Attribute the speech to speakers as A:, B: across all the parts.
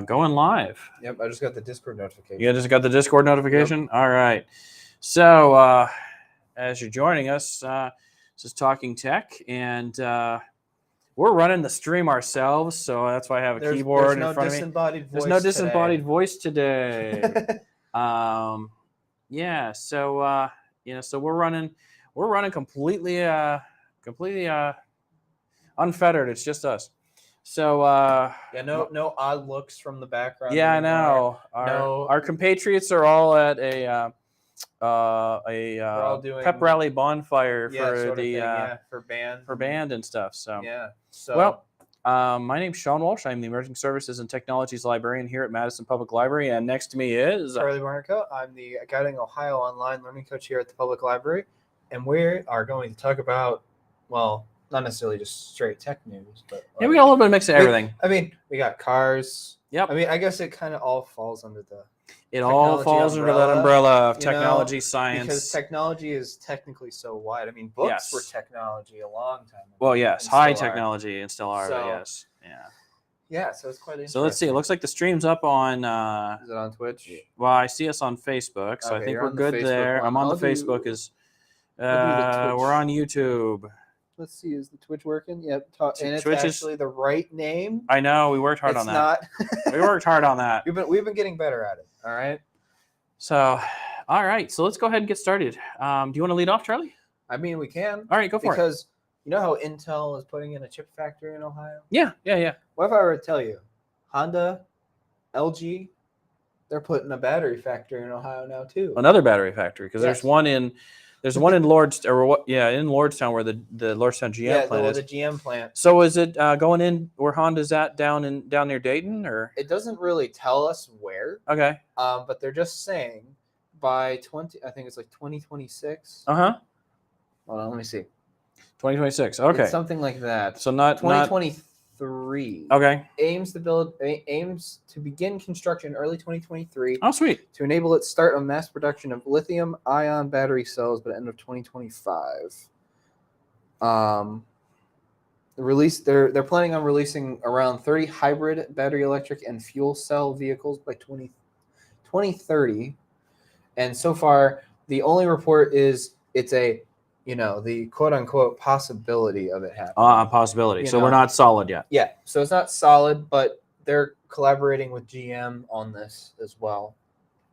A: Going live.
B: Yep, I just got the Discord notification.
A: You just got the Discord notification? Yep. All right. So, as you're joining us, this is Talking Tech, and we're running the stream ourselves, so that's why I have a keyboard in front of me. There's no disembodied voice today. Yeah, so so we're running completely unfettered. It's just us. So
B: no odd looks from the background.
A: Yeah, anymore. I know. Our compatriots are all at a pep rally bonfire for band and stuff. So
B: yeah.
A: My name's Shawn Walsh. I'm the Emerging Services and Technologies Librarian here at Madison Public Library, and next to me is
B: Charley. I'm the Guiding Ohio Online Learning Coach here at the Public Library, and we are going to talk about, well, not necessarily just straight tech news, but
A: we got a little bit of mix of everything.
B: We got cars.
A: Yep.
B: I guess it kind of all falls under the.
A: It all falls under that umbrella of technology, science.
B: Because technology is technically so wide. Books were technology a long time ago.
A: Well, yes, high technology and still are. Yes. Yeah.
B: Yeah, so it's quite interesting.
A: So let's see. It looks like the stream's up on.
B: Is it on Twitch?
A: Well, I see us on Facebook, so I think we're good there. I'm on the Facebook. We're on YouTube.
B: Let's see, is the Twitch working? Yep. And it's
A: Twitch
B: actually the right name.
A: I know, we worked hard on that.
B: It's not.
A: We worked hard on that.
B: We've been getting better at it. All right.
A: So, all right. So let's go ahead and get started. Do you want to lead off, Charlie?
B: We can.
A: All right, go for it.
B: Because you know how Intel is putting in a chip factory in Ohio?
A: Yeah.
B: What if I were to tell you, Honda, LG, they're putting a battery factory in Ohio now too.
A: Another battery factory, because there's one in Lordstown where the Lordstown GM plant is.
B: The GM plant.
A: So is it going in where Honda's at down near Dayton, or?
B: It doesn't really tell us where.
A: Okay.
B: But they're just saying by 2026.
A: Uh-huh.
B: Hold on, let me see.
A: 2026. Okay.
B: It's something like that.
A: So not
B: 2023.
A: Okay.
B: Aims to begin construction early 2023.
A: Oh, sweet.
B: To enable its start on mass production of lithium-ion battery cells by the end of 2025. They're planning on releasing around 30 hybrid battery electric and fuel cell vehicles by 2030. And so far, the only report is it's the quote-unquote possibility of it happening.
A: A possibility. So we're not solid yet.
B: Yeah, so it's not solid, but they're collaborating with GM on this as well.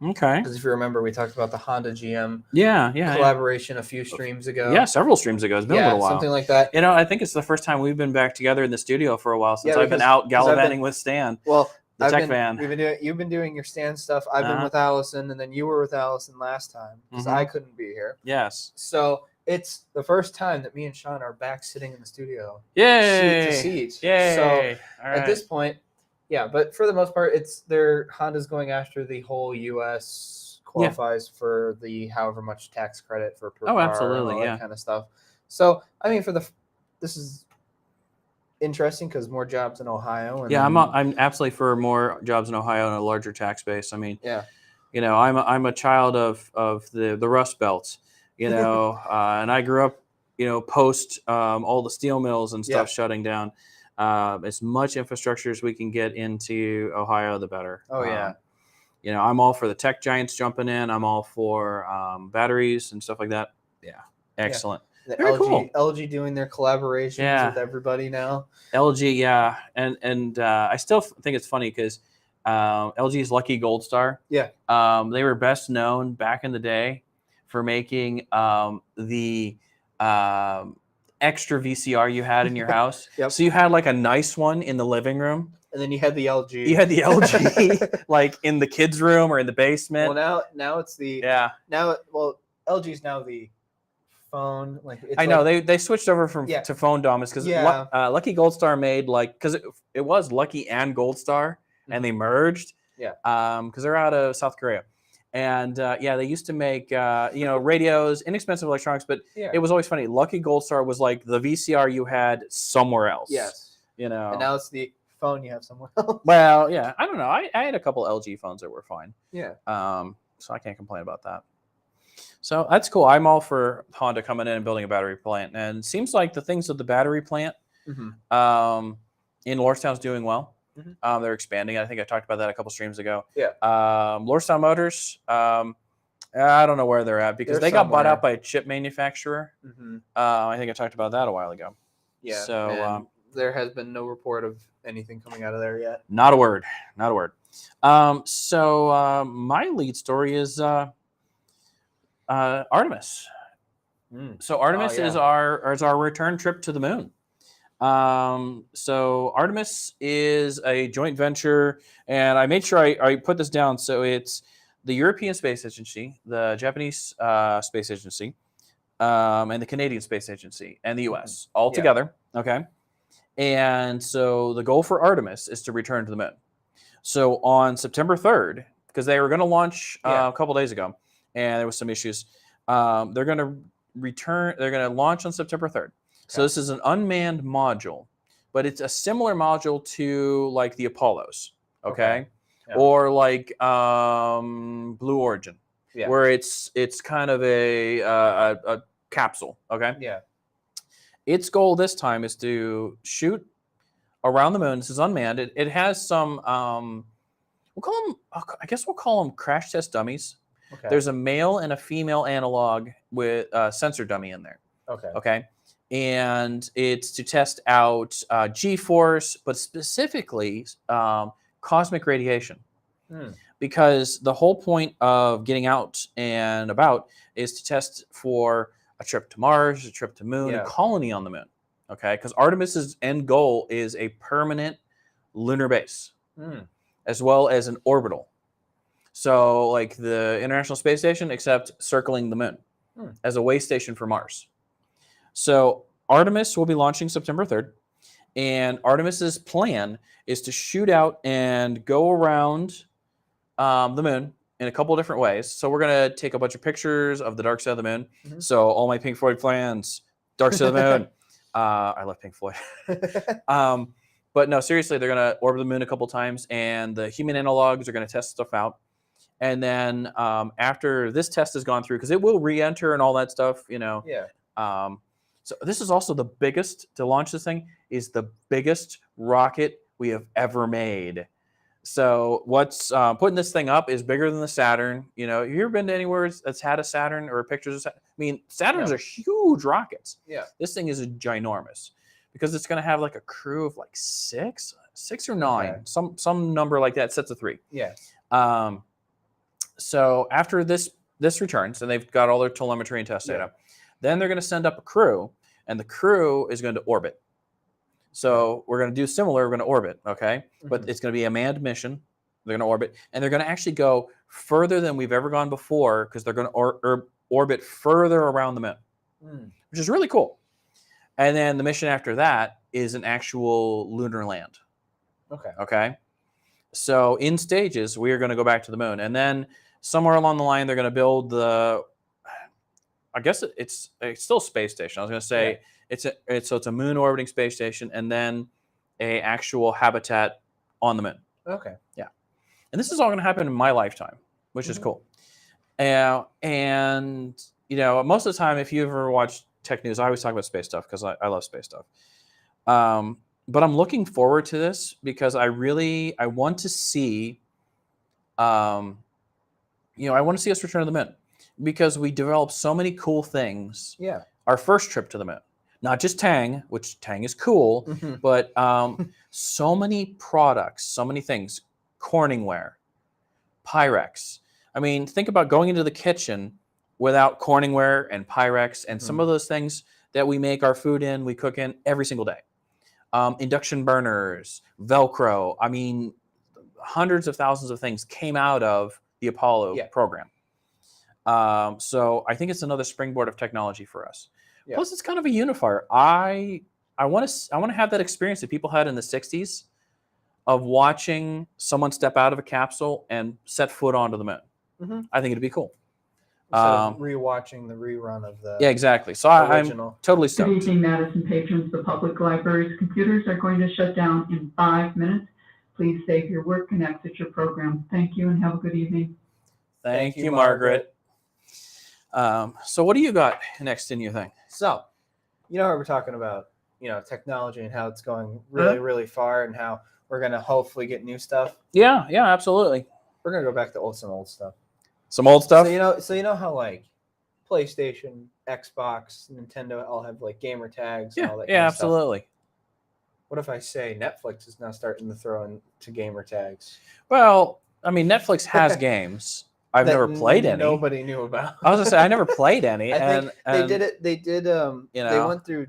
A: Okay.
B: Because if you remember, we talked about the Honda GM collaboration a few streams ago.
A: Yeah, several streams ago. It's been a little while.
B: Something like that.
A: I think it's the first time we've been back together in the studio for a while since I've been out gallivanting with Stan.
B: Well,
A: the tech van.
B: You've been doing your Stan stuff. I've been with Allison, and then you were with Allison last time because I couldn't be here.
A: Yes.
B: So it's the first time that me and Shawn are back sitting in the studio.
A: Yay!
B: Seat to seat.
A: Yay!
B: So at this point, but for the most part, Honda's going after the whole U.S. qualifies for the however much tax credit for per car
A: absolutely,
B: and all that kind of stuff. So this is interesting because more jobs in Ohio. And
A: I'm absolutely for more jobs in Ohio and a larger tax base. I'm a child of the Rust Belt. And I grew up, post all the steel mills and stuff shutting down. As much infrastructure as we can get into Ohio, the better.
B: Oh, yeah.
A: I'm all for the tech giants jumping in. I'm all for batteries and stuff like that. Yeah. Excellent.
B: Yeah.
A: Very cool.
B: LG doing their collaborations with everybody now.
A: LG, yeah. And I still think it's funny because LG's Lucky Gold Star.
B: Yeah.
A: They were best known back in the day for making the extra VCR you had in your house.
B: Yep.
A: So you had like a nice one in the living room.
B: And then you had the LG.
A: You had the LG like in the kids' room or in the basement.
B: Well, now it's the LG's now the phone.
A: I know they switched over to phone dominance because Lucky Gold Star made because it was Lucky and Gold Star and they merged.
B: Yeah.
A: Because they're out of South Korea. And they used to make radios, inexpensive electronics, but it was always funny. Lucky Gold Star was like the VCR you had somewhere else.
B: Yes.
A: And
B: now it's the phone you have somewhere else.
A: Well, yeah, I don't know. I had a couple LG phones that were fine.
B: Yeah.
A: So I can't complain about that. So that's cool. I'm all for Honda coming in and building a battery plant. And it seems like the things with the battery plant in Lordstown is doing well.
B: Mm-hmm.
A: They're expanding. I think I talked about that a couple streams ago.
B: Yeah.
A: Lordstown Motors. I don't know where they're at because they got bought out by a chip manufacturer.
B: Mm-hmm.
A: I think I talked about that a while ago.
B: Yeah.
A: So
B: there has been no report of anything coming out of there yet.
A: Not a word. Not a word. So my lead story is Artemis. So Artemis is our return trip to the moon. So Artemis is a joint venture, and I made sure I put this down. So it's the European Space Agency, the Japanese Space Agency, and the Canadian Space Agency, and the U.S. all together. Okay. And so the goal for Artemis is to return to the moon. So on September 3rd, because they were going to launch a couple days ago, and there was some issues, they're going to return. They're going to launch on September 3rd. Okay. So this is an unmanned module, but it's a similar module to like the Apollos, okay? Yeah. Or like Blue Origin, where it's kind of a capsule, okay?
B: Yeah.
A: Its goal this time is to shoot around the moon. This is unmanned. It has some, we'll call them crash test dummies. Okay. There's a male and a female analog with a sensor dummy in there. Okay. And it's to test out G-force, but specifically cosmic radiation. Because the whole point of getting out and about is to test for a trip to Mars, a trip to moon, a colony on the moon. Okay, because Artemis's end goal is a permanent lunar base, as well as an orbital. So like the International Space Station, except circling the moon as a way station for Mars. So Artemis will be launching September 3rd. And Artemis's plan is to shoot out and go around the moon in a couple different ways. So we're going to take a bunch of pictures of the dark side of the moon. So all my Pink Floyd fans, dark side of the moon. I love Pink Floyd. But no, seriously, they're going to orbit the moon a couple times, and the human analogs are going to test stuff out. And then after this test has gone through, because it will re-enter and all that stuff, so this is also the biggest, to launch this thing, is the biggest rocket we have ever made. So what's putting this thing up is bigger than the Saturn. You know, have you ever been to anywhere that's had a Saturn or pictures of Saturn? I mean, Saturns are huge rockets. Yeah. This thing is ginormous because it's going to have like a crew of like six or nine, some number like that, sets of 3. Yeah. So after this returns, and they've got all their telemetry and test data, then they're going to send up a crew, and the crew is going to orbit. So we're going to do similar. We're going to orbit, okay? But it's going to be a manned mission. They're going to orbit, and they're going to actually go further than we've ever gone before because they're going to orbit further around the moon, which is really cool. And then the mission after that is an actual lunar land. Okay. So in stages, we are going to go back to the moon, and then somewhere along the line, they're going to build I guess it's still a space station. I was going to say it's a moon orbiting space station, and then a actual habitat on the moon. Okay. Yeah. And this is all going to happen in my lifetime, which is cool. And you know, most of the time, if you ever watch tech news, I always talk about space stuff because I love space stuff. But I'm looking forward to this because I want to see, I want to see us return to the moon because we developed so many cool things. Yeah. Our first trip to the moon, not just Tang, which Tang is cool, but so many products, so many things, Corningware, Pyrex. I mean, think about going into the kitchen without Corningware and Pyrex and some of those things that we make our food in, we cook in every single day. Induction burners, Velcro. I mean, hundreds of thousands of things came out of the Apollo program. So I think it's another springboard of technology for us. Yeah. Plus, it's kind of a unifier. I want to have that experience that people had in the 60s of watching someone step out of a capsule and set foot onto the moon. I think it'd be cool.
B: Instead of rewatching the rerun of the
A: exactly. So I'm totally stoked.
C: Good evening, Madison patrons. The public library's computers are going to shut down in 5 minutes. Please save your work and exit your program. Thank you and have a good evening.
A: Thank you, Margaret. So what do you got next in your thing?
B: So, we're talking about, technology and how it's going really, really far and how we're gonna hopefully get new stuff.
A: Yeah, absolutely.
B: We're gonna go back to some old stuff.
A: Some old stuff.
B: So you know how like PlayStation, Xbox, Nintendo all have like gamer tags and all that.
A: Yeah,
B: kind of stuff.
A: absolutely.
B: What if I say Netflix is now starting to throw into gamer tags?
A: Well, I mean, Netflix has games. I've never played any.
B: Nobody knew about.
A: I was gonna say I never played any.
B: I think they did it. They did. They went through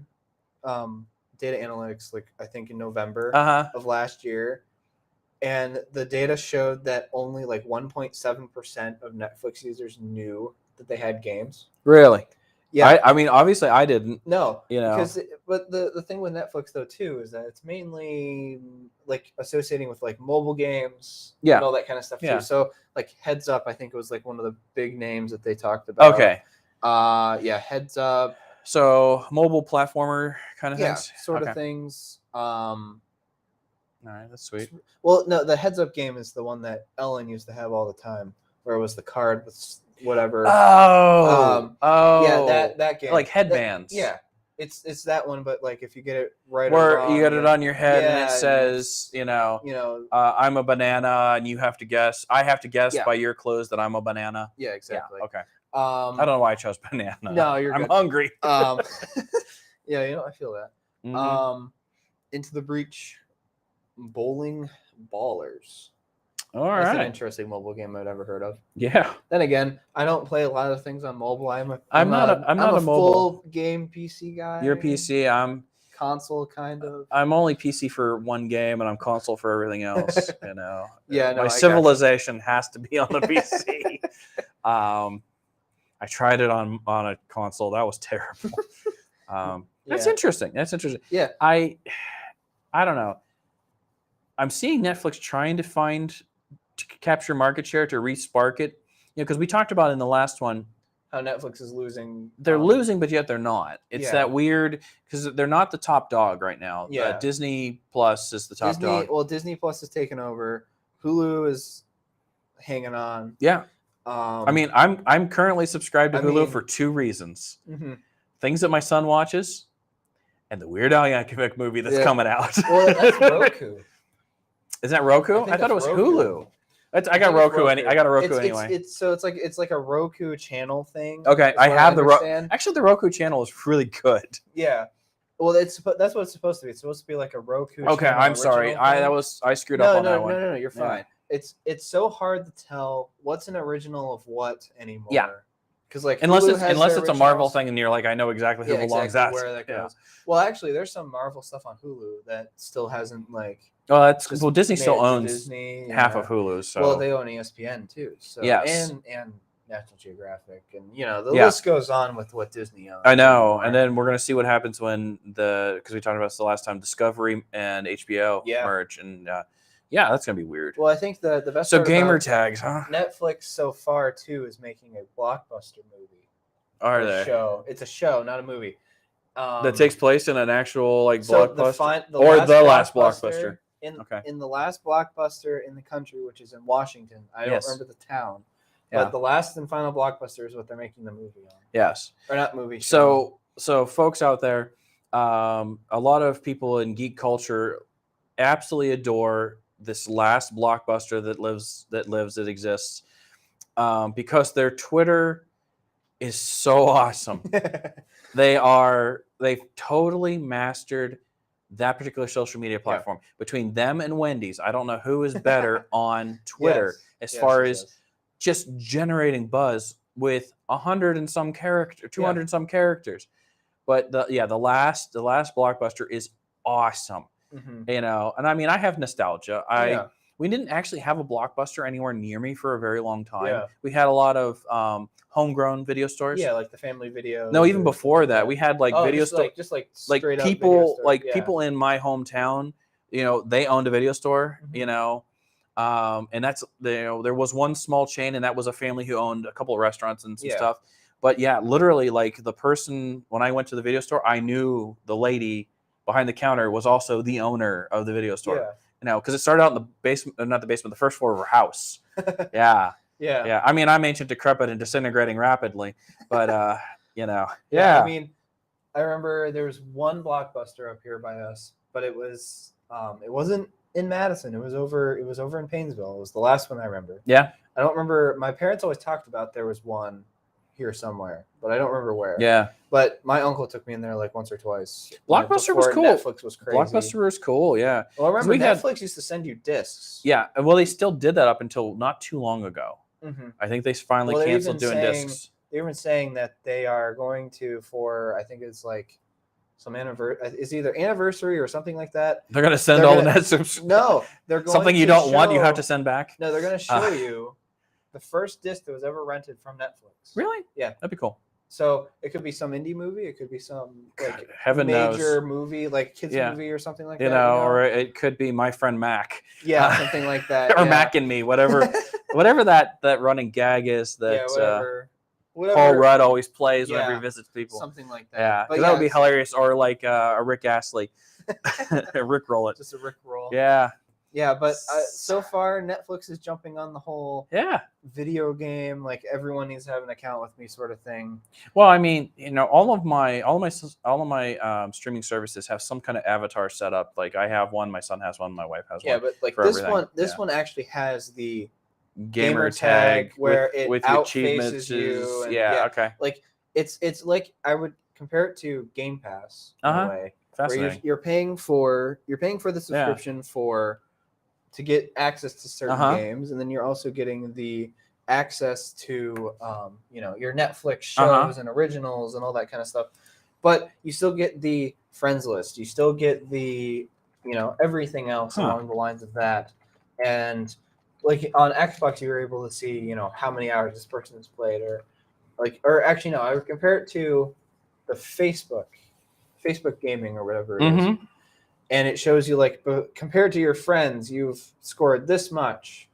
B: data analytics, like I think in November of last year, and the data showed that only like 1.7% of Netflix users knew that they had games.
A: Really?
B: Yeah.
A: I mean, obviously, I didn't.
B: No,
A: because
B: but the thing with Netflix though too is that it's mainly like associating with like mobile games, and all that kind of stuff too. So like Heads Up, I think it was like one of the big names that they talked about.
A: Okay.
B: Heads Up.
A: So mobile platformer kind of things.
B: Sort of things.
A: All right, that's sweet.
B: Well, no, the Heads Up game is the one that Ellen used to have all the time, where it was the card with whatever. Yeah, that game.
A: Like headbands.
B: It's that one, but like if you get it right
A: where
B: or wrong,
A: you get it on your head and it says, I'm a banana, and you have to guess. I have to guess by your clues that I'm a banana.
B: Yeah, exactly.
A: Yeah, okay. I don't know why I chose banana.
B: No, you're
A: I'm
B: good.
A: hungry.
B: Yeah, I feel that.
A: Mm-hmm.
B: Into the Breach, Bowling Ballers.
A: All
B: That's
A: right.
B: an interesting mobile game I've ever heard of.
A: Yeah.
B: Then again, I don't play a lot of things on mobile. I'm
A: not a mobile
B: full game PC guy.
A: You're PC. I'm
B: console kind of.
A: I'm only PC for one game, and I'm console for everything else.
B: Yeah. No,
A: my civilization has to be on the PC. I tried it on a console. That was terrible. That's interesting.
B: Yeah.
A: I don't know. I'm seeing Netflix trying to capture market share, to re-spark it. Because we talked about in the last one
B: how Netflix is losing.
A: They're losing, but yet they're not. It's that weird, because they're not the top dog right now.
B: Yeah.
A: Disney Plus is the top dog.
B: Well, Disney Plus is taking over. Hulu is hanging on.
A: Yeah. I mean, I'm currently subscribed to Hulu for two reasons.
B: Mm-hmm.
A: Things that my son watches, and the Weird Al Yankovic movie that's coming out.
B: Well, that's Roku.
A: Is that Roku? I thought it was Hulu. I got Roku. I got a Roku anyway.
B: It's like a Roku channel thing.
A: Okay, I have the Roku. Actually, the Roku channel is really good.
B: Yeah. Well, that's what it's supposed to be. It's supposed to be like a Roku.
A: Okay, I'm sorry. I screwed up on that one.
B: No, you're fine. It's so hard to tell what's an original of what anymore.
A: Yeah.
B: Because like
A: unless it's a Marvel thing and you're like, I know exactly who belongs that.
B: Where that goes. Well, actually, there's some Marvel stuff on Hulu that still hasn't like.
A: Oh, Disney still owns
B: Disney,
A: half of Hulu. So
B: well, they own ESPN too. So
A: yes.
B: and National Geographic, and the list goes on with what Disney owns.
A: I know, and then we're gonna see what happens when because we talked about this the last time, Discovery and HBO merge, and that's gonna be weird.
B: Well, I think the best.
A: So gamer tags, huh?
B: Netflix so far too is making a blockbuster movie.
A: Are they?
B: Show. It's a show, not a movie.
A: That takes place in an actual blockbuster,
B: the
A: last blockbuster.
B: In the last blockbuster in the country, which is in Washington. I don't remember the town. But the last and final blockbuster is what they're making the movie on.
A: Yes.
B: Or not movie. Show.
A: So folks out there, a lot of people in geek culture absolutely adore this last blockbuster that exists, because their Twitter is so awesome. They've totally mastered that particular social media platform. Between them and Wendy's, I don't know who is better on Twitter as far as just generating buzz with 100 and some character, 200 and some characters. But the last blockbuster is awesome.
B: Mm-hmm.
A: And I mean, I have nostalgia. We didn't actually have a blockbuster anywhere near me for a very long time. Yeah. We had a lot of homegrown video stores.
B: Yeah, like the Family Video.
A: No, even before that, we had video stores.
B: Just like
A: people, people in my hometown. They owned a video store.
B: Mm-hmm.
A: And that's there was one small chain, and that was a family who owned a couple of restaurants and some stuff. But literally, like the person when I went to the video store, I knew the lady behind the counter was also the owner of the video store.
B: Yeah.
A: Because it started out in the basement, not the basement, the first floor of her house. Yeah. I mean, I'm ancient, decrepit, and disintegrating rapidly, but I
B: mean, I remember there was one blockbuster up here by us, but it wasn't in Madison. It was over in Painesville. It was the last one I remember.
A: Yeah.
B: I don't remember. My parents always talked about there was one here somewhere, but I don't remember where.
A: Yeah.
B: But my uncle took me in there like once or twice.
A: Blockbuster was cool.
B: Netflix was crazy.
A: Blockbuster was cool. Yeah.
B: Well, I remember Netflix used to send you discs.
A: Yeah. Well, they still did that up until not too long ago.
B: Mm-hmm.
A: I think they finally canceled doing discs.
B: They've been saying that they are going to, for I think it's like some anniversary. It's either anniversary or something like that.
A: They're gonna send all the Netflix.
B: No, they're going
A: something you don't want. You have to send back.
B: No, they're going to show you the first disc that was ever rented from Netflix.
A: Really?
B: Yeah,
A: that'd be cool.
B: So it could be some indie movie. It could be some like
A: heaven
B: major
A: knows.
B: movie, like kids movie or something like that.
A: Or it could be My Friend Mac.
B: Yeah, something like that.
A: Or Mac and Me, whatever that running gag is that
B: whatever.
A: Paul Rudd always plays whenever he visits people.
B: Something like that.
A: Yeah, because that would be hilarious. Or like a Rick Astley. Rick roll it.
B: Just a Rick roll.
A: Yeah.
B: Yeah, but so far Netflix is jumping on the whole video game, like everyone needs to have an account with me sort of thing.
A: Well, I mean, all of my streaming services have some kind of avatar set up. Like I have one, my son has one, my wife has one.
B: Yeah, but like this one actually has the
A: gamer tag
B: where it
A: with
B: outfaces you.
A: And, okay.
B: Like it's like I would compare it to Game Pass in a way.
A: Fascinating.
B: You're paying for the subscription to get access to certain games, and then you're also getting the access to your Netflix shows and originals and all that kind of stuff. But you still get the friends list. You still get the everything else along the lines of that. And like on Xbox, you were able to see how many hours this person has played, or actually no, I would compare it to the Facebook gaming or whatever it is. And it shows you like compared to your friends, you've scored this much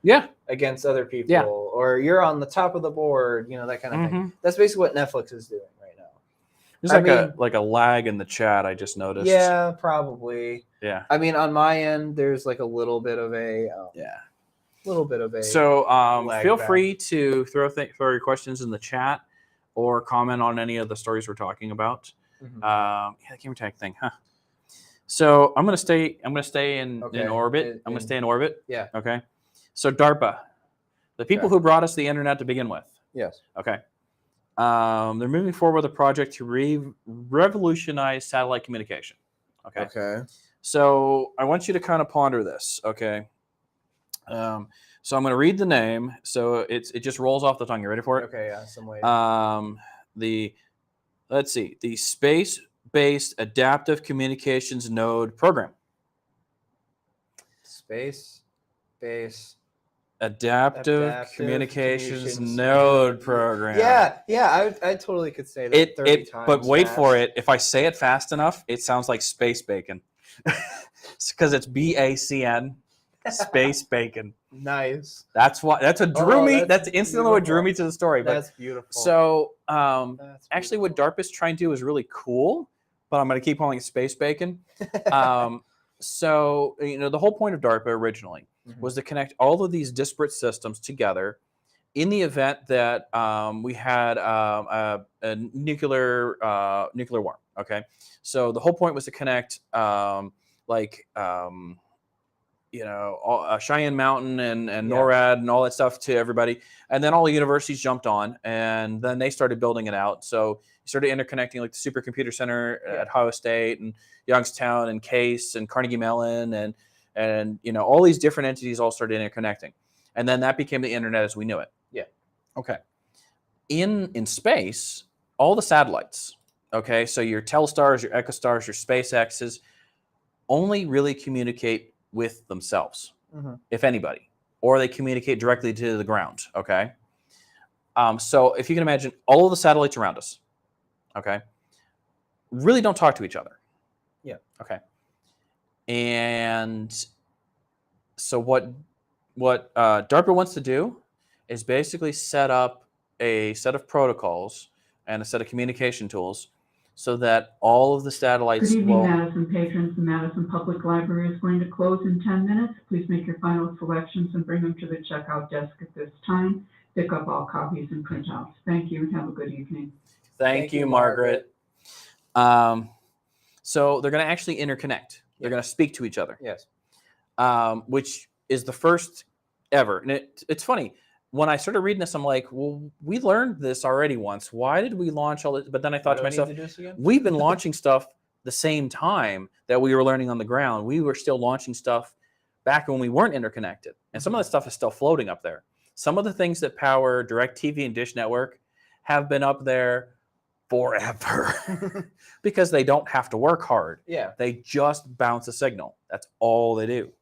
B: against other people, or you're on the top of the board, that kind of thing. That's basically what Netflix is doing right now.
A: There's like a lag in the chat, I just noticed.
B: Yeah, probably.
A: Yeah.
B: I mean, on my end, there's like a little bit of a
A: So feel free to throw your questions in the chat or comment on any of the stories we're talking about. The gamer tag thing, huh? So I'm gonna stay in orbit. I'm gonna stay in orbit.
B: Yeah.
A: Okay. So DARPA, the people who brought us the internet to begin with.
B: Yes.
A: Okay. They're moving forward with a project to revolutionize satellite communication. Okay.
B: Okay.
A: So I want you to kind of ponder this. Okay. So I'm going to read the name. So it just rolls off the tongue. You ready for it?
B: Okay. Yeah. Some way.
A: The Space-Based Adaptive Communications Node Program.
B: Space-Based
A: Adaptive Communications Node Program.
B: Yeah. I totally could say that 30 times.
A: But wait for it. If I say it fast enough, it sounds like space bacon. Because it's BACN. Space bacon.
B: Nice.
A: That's what drew me. That's instantly what drew me to the story. But,
B: that's beautiful.
A: So actually what DARPA's trying to do is really cool, but I'm going to keep calling it space bacon. So the whole point of DARPA originally was to connect all of these disparate systems together in the event that we had a nuclear war. Okay, so the whole point was to connect Cheyenne Mountain and NORAD and all that stuff to everybody. And then all the universities jumped on, and then they started building it out. So you started interconnecting like the Supercomputer Center at Ohio State and Youngstown and Case and Carnegie Mellon and all these different entities all started interconnecting. And then that became the internet as we knew it.
B: Yeah.
A: Okay. In space, all the satellites, okay, so your Telestars, your EchoStars, your SpaceXs, only really communicate with themselves, if anybody, or they communicate directly to the ground. Okay. So if you can imagine all of the satellites around us, okay, really don't talk to each other.
B: Yeah.
A: Okay. And so what DARPA wants to do is basically set up a set of protocols and a set of communication tools so that all of the satellites
C: Good evening, Madison patrons. The Madison Public Library is going to close in 10 minutes. Please make your final selections and bring them to the checkout desk at this time. Pick up all copies and printouts. Thank you and have a good evening.
A: Thank you, Margaret. So they're going to actually interconnect. They're going to speak to each other.
B: Yes.
A: which is the first ever. And it's funny. When I started reading this, I'm like, well, we learned this already once. Why did we launch all this? But then I thought to myself, we've been launching stuff the same time that we were learning on the ground. We were still launching stuff back when we weren't interconnected. And some of that stuff is still floating up there. Some of the things that power DirecTV and Dish Network have been up there forever because they don't have to work hard.
B: Yeah.
A: They just bounce a signal. That's all they do.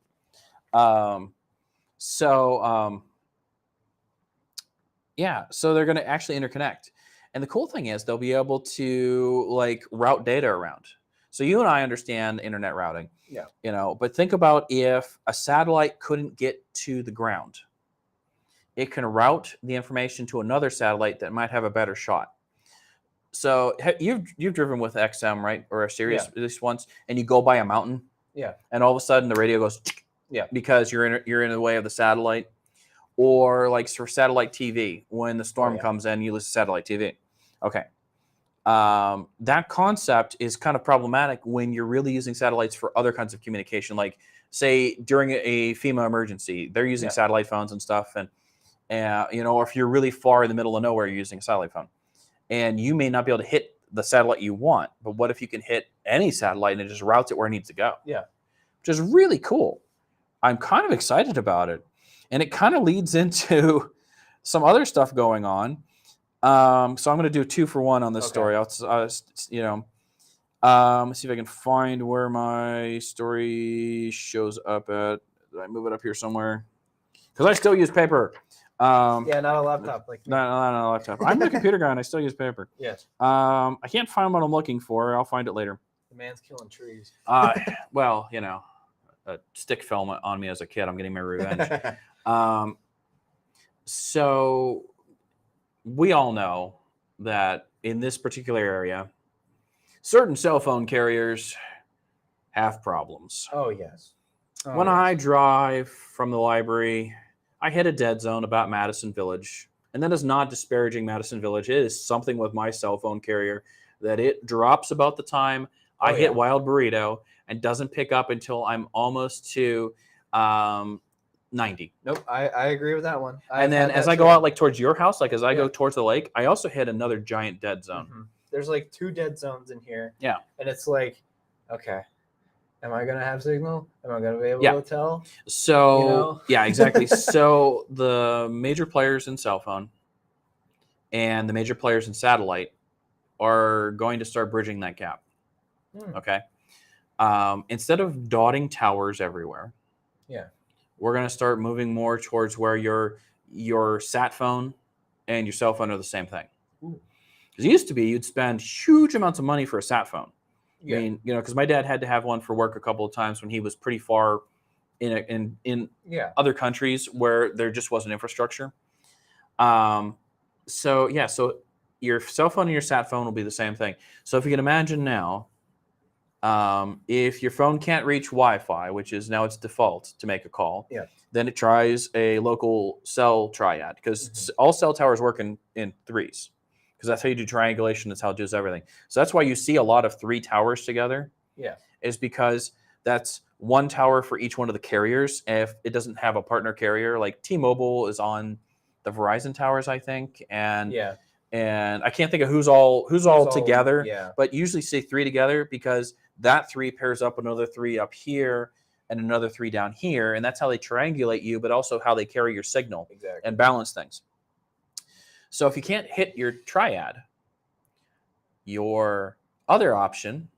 A: So they're going to actually interconnect. And the cool thing is they'll be able to like route data around. So you and I understand internet routing.
B: Yeah.
A: But think about if a satellite couldn't get to the ground. It can route the information to another satellite that might have a better shot. So you've driven with XM, right? Or a Sirius at least once, and you go by a mountain.
B: Yeah.
A: And all of a sudden the radio goes because you're in the way of the satellite. Or like for satellite TV, when the storm comes in, you lose satellite TV. Okay. That concept is kind of problematic when you're really using satellites for other kinds of communication. Like say during a FEMA emergency, they're using satellite phones and stuff. And or if you're really far in the middle of nowhere, you're using a satellite phone. And you may not be able to hit the satellite you want, but what if you can hit any satellite and it just routes it where it needs to go?
B: Yeah.
A: Which is really cool. I'm kind of excited about it. And it kind of leads into some other stuff going on. So I'm going to do 2 for 1 on this story. Let's see if I can find where my story shows up at. Did I move it up here somewhere? Because I still use paper.
B: Not a laptop like me.
A: Not a laptop. I'm a computer guy and I still use paper.
B: Yes.
A: I can't find what I'm looking for. I'll find it later.
B: The man's killing trees.
A: Well, a stick fell on me as a kid. I'm getting my revenge. So we all know that in this particular area, certain cell phone carriers have problems.
B: Oh, yes.
A: When I drive from the library, I hit a dead zone about Madison Village. And that is not disparaging Madison Village. It is something with my cell phone carrier that it drops about the time I hit Wild Burrito and doesn't pick up until I'm almost to 90.
B: Nope, I agree with that one.
A: And then as I go out like towards your house, like as I go towards the lake, I also hit another giant dead zone.
B: Mm-hmm. There's like 2 dead zones in here.
A: Yeah.
B: And it's like, okay, am I going to have signal? Am I going to be able to tell?
A: So, yeah, exactly. So the major players in cell phone and the major players in satellite are going to start bridging that gap. Okay. Instead of dotting towers everywhere.
B: Yeah.
A: We're going to start moving more towards where your sat phone and your cell phone are the same thing. Because it used to be you'd spend huge amounts of money for a sat phone. Yeah. I mean, because my dad had to have one for work a couple of times when he was pretty far in other countries where there just wasn't infrastructure. So your cell phone and your sat phone will be the same thing. So if you can imagine now, if your phone can't reach Wi-Fi, which is now its default to make a call, then it tries a local cell triad because all cell towers work in 3s because that's how you do triangulation. That's how it does everything. So that's why you see a lot of 3 towers together. Yeah, is because that's one tower for each one of the carriers. If it doesn't have a partner carrier, like T-Mobile is on the Verizon towers, I think, and I can't think of who's all together, but usually say 3 together because that 3 pairs up another 3 up here and another 3 down here. And that's how they triangulate you, but also how they carry your signal and balance things. So if you can't hit your triad, your other option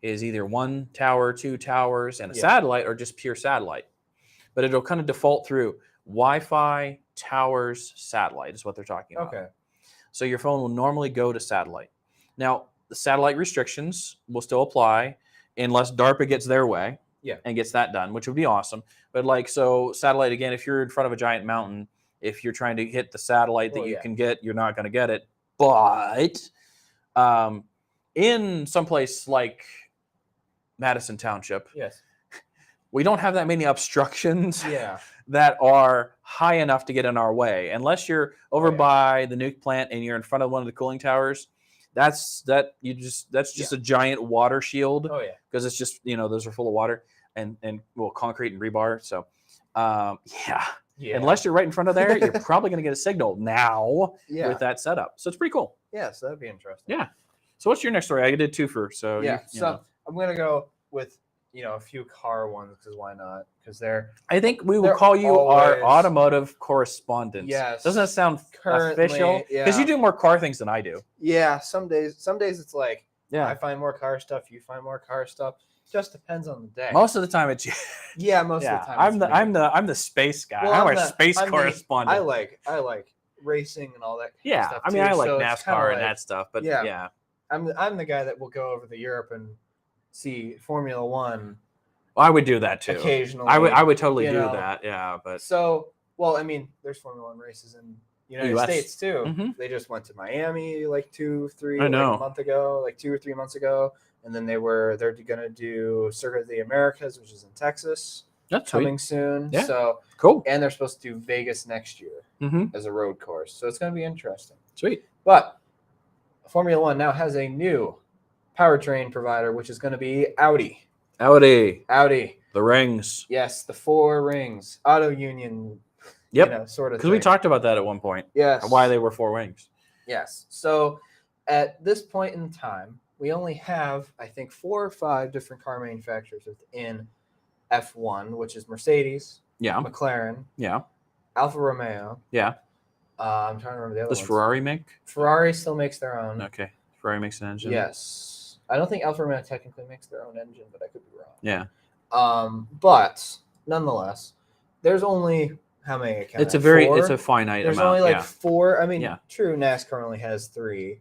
A: is either 1 tower, 2 towers, and a satellite, or just pure satellite. But it'll kind of default through Wi-Fi, towers, satellite is what they're talking about. Okay. So your phone will normally go to satellite. Now, the satellite restrictions will still apply unless DARPA gets their way and gets that done, which would be awesome. But so satellite, again, if you're in front of a giant mountain, if you're trying to hit the satellite that you can get, you're not going to get it. But in some place like Madison Township, we don't have that many obstructions that are high enough to get in our way. Unless you're over by the nuke plant and you're in front of one of the cooling towers, that's just a giant water shield. Oh yeah, because it's just those are full of water. and concrete and rebar. So, yeah.
B: Yeah.
A: Unless you're right in front of there, you're probably going to get a signal now with that setup. So it's pretty cool.
B: Yeah, so that'd be interesting.
A: Yeah. So what's your next story? I did two for. So
B: yeah.
A: You know.
B: I'm gonna go with a few car ones because why not? Because
A: I think we will call you our automotive correspondent.
B: Yes.
A: Doesn't that sound official? Because you do more car things than I do.
B: Yeah. Some days it's like I find more car stuff. You find more car stuff. Just depends on the day.
A: Most of the time it's
B: yeah. Most of the time
A: I'm the space guy.
B: Well,
A: I'm our space correspondent.
B: I like racing and all that kind of stuff.
A: I mean, I like NASCAR and that stuff, but yeah.
B: I'm the guy that will go over to Europe and see Formula One.
A: I would do that too.
B: Occasionally.
A: I would totally do that. Yeah, but
B: I mean, there's Formula One races in the United States too. Mm-hmm. They just went to Miami like 2 3 months ago, like 2 or 3 months ago, and then they're gonna do Circuit of the Americas, which is in Texas.
A: That's
B: coming soon.
A: Yeah.
B: So
A: cool.
B: And they're supposed to do Vegas next year as a road course. So it's gonna be interesting.
A: Sweet.
B: But Formula One now has a new powertrain provider, which is going to be Audi.
A: The rings.
B: Yes, the 4 rings. Auto Union.
A: Yep.
B: Sort of.
A: Because we talked about that at one point.
B: Yes.
A: Why they were 4 wings.
B: Yes. So at this point in time, we only have, I think, 4 or 5 different car manufacturers within F1, which is Mercedes.
A: Yeah.
B: McLaren.
A: Yeah.
B: Alfa Romeo.
A: Yeah.
B: I'm trying to remember the other ones.
A: Does Ferrari make?
B: Ferrari still makes their own.
A: Okay. Ferrari makes an engine.
B: Yes. I don't think Alfa Romeo technically makes their own engine, but I could be wrong.
A: Yeah.
B: But nonetheless, there's only how many?
A: It's a finite
B: there's
A: amount.
B: There's only 4. I mean, true. NASCAR only has 3.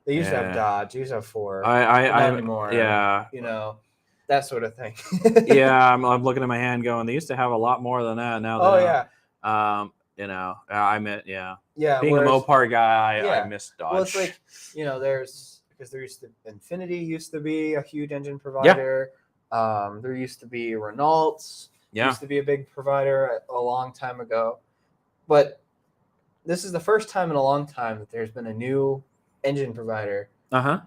B: They used to have Dodge. They used to have 4. Not anymore.
A: Yeah.
B: That sort of thing.
A: Yeah, I'm looking at my hand going, they used to have a lot more than that. Now I meant being a Mopar guy, I miss Dodge.
B: Well, it's like, because Infiniti used to be a huge engine provider. There used to be Renault. Used to be a big provider a long time ago. But this is the first time in a long time that there's been a new engine provider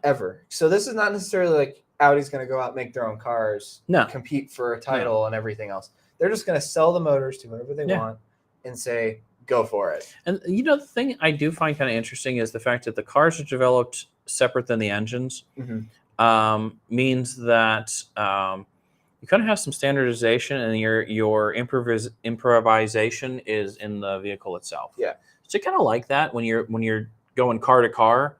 B: ever. So this is not necessarily like Audi's going to go out and make their own cars, compete for a title and everything else. They're just going to sell the motors to whoever they want and say, go for it.
A: And the thing I do find kind of interesting is the fact that the cars are developed separate than the engines. Means that you kind of have some standardization, and your improvisation is in the vehicle itself.
B: Yeah.
A: So you kind of like that when you're going car to car.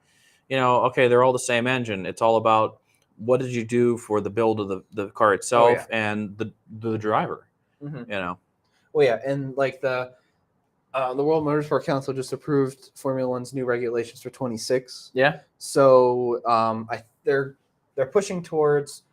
A: Okay, they're all the same engine. It's all about what did you do for the build of the car itself and the driver.
B: Well, yeah, and like the World Motorsport Council just approved Formula One's new regulations for 26.
A: Yeah.
B: So they're pushing towards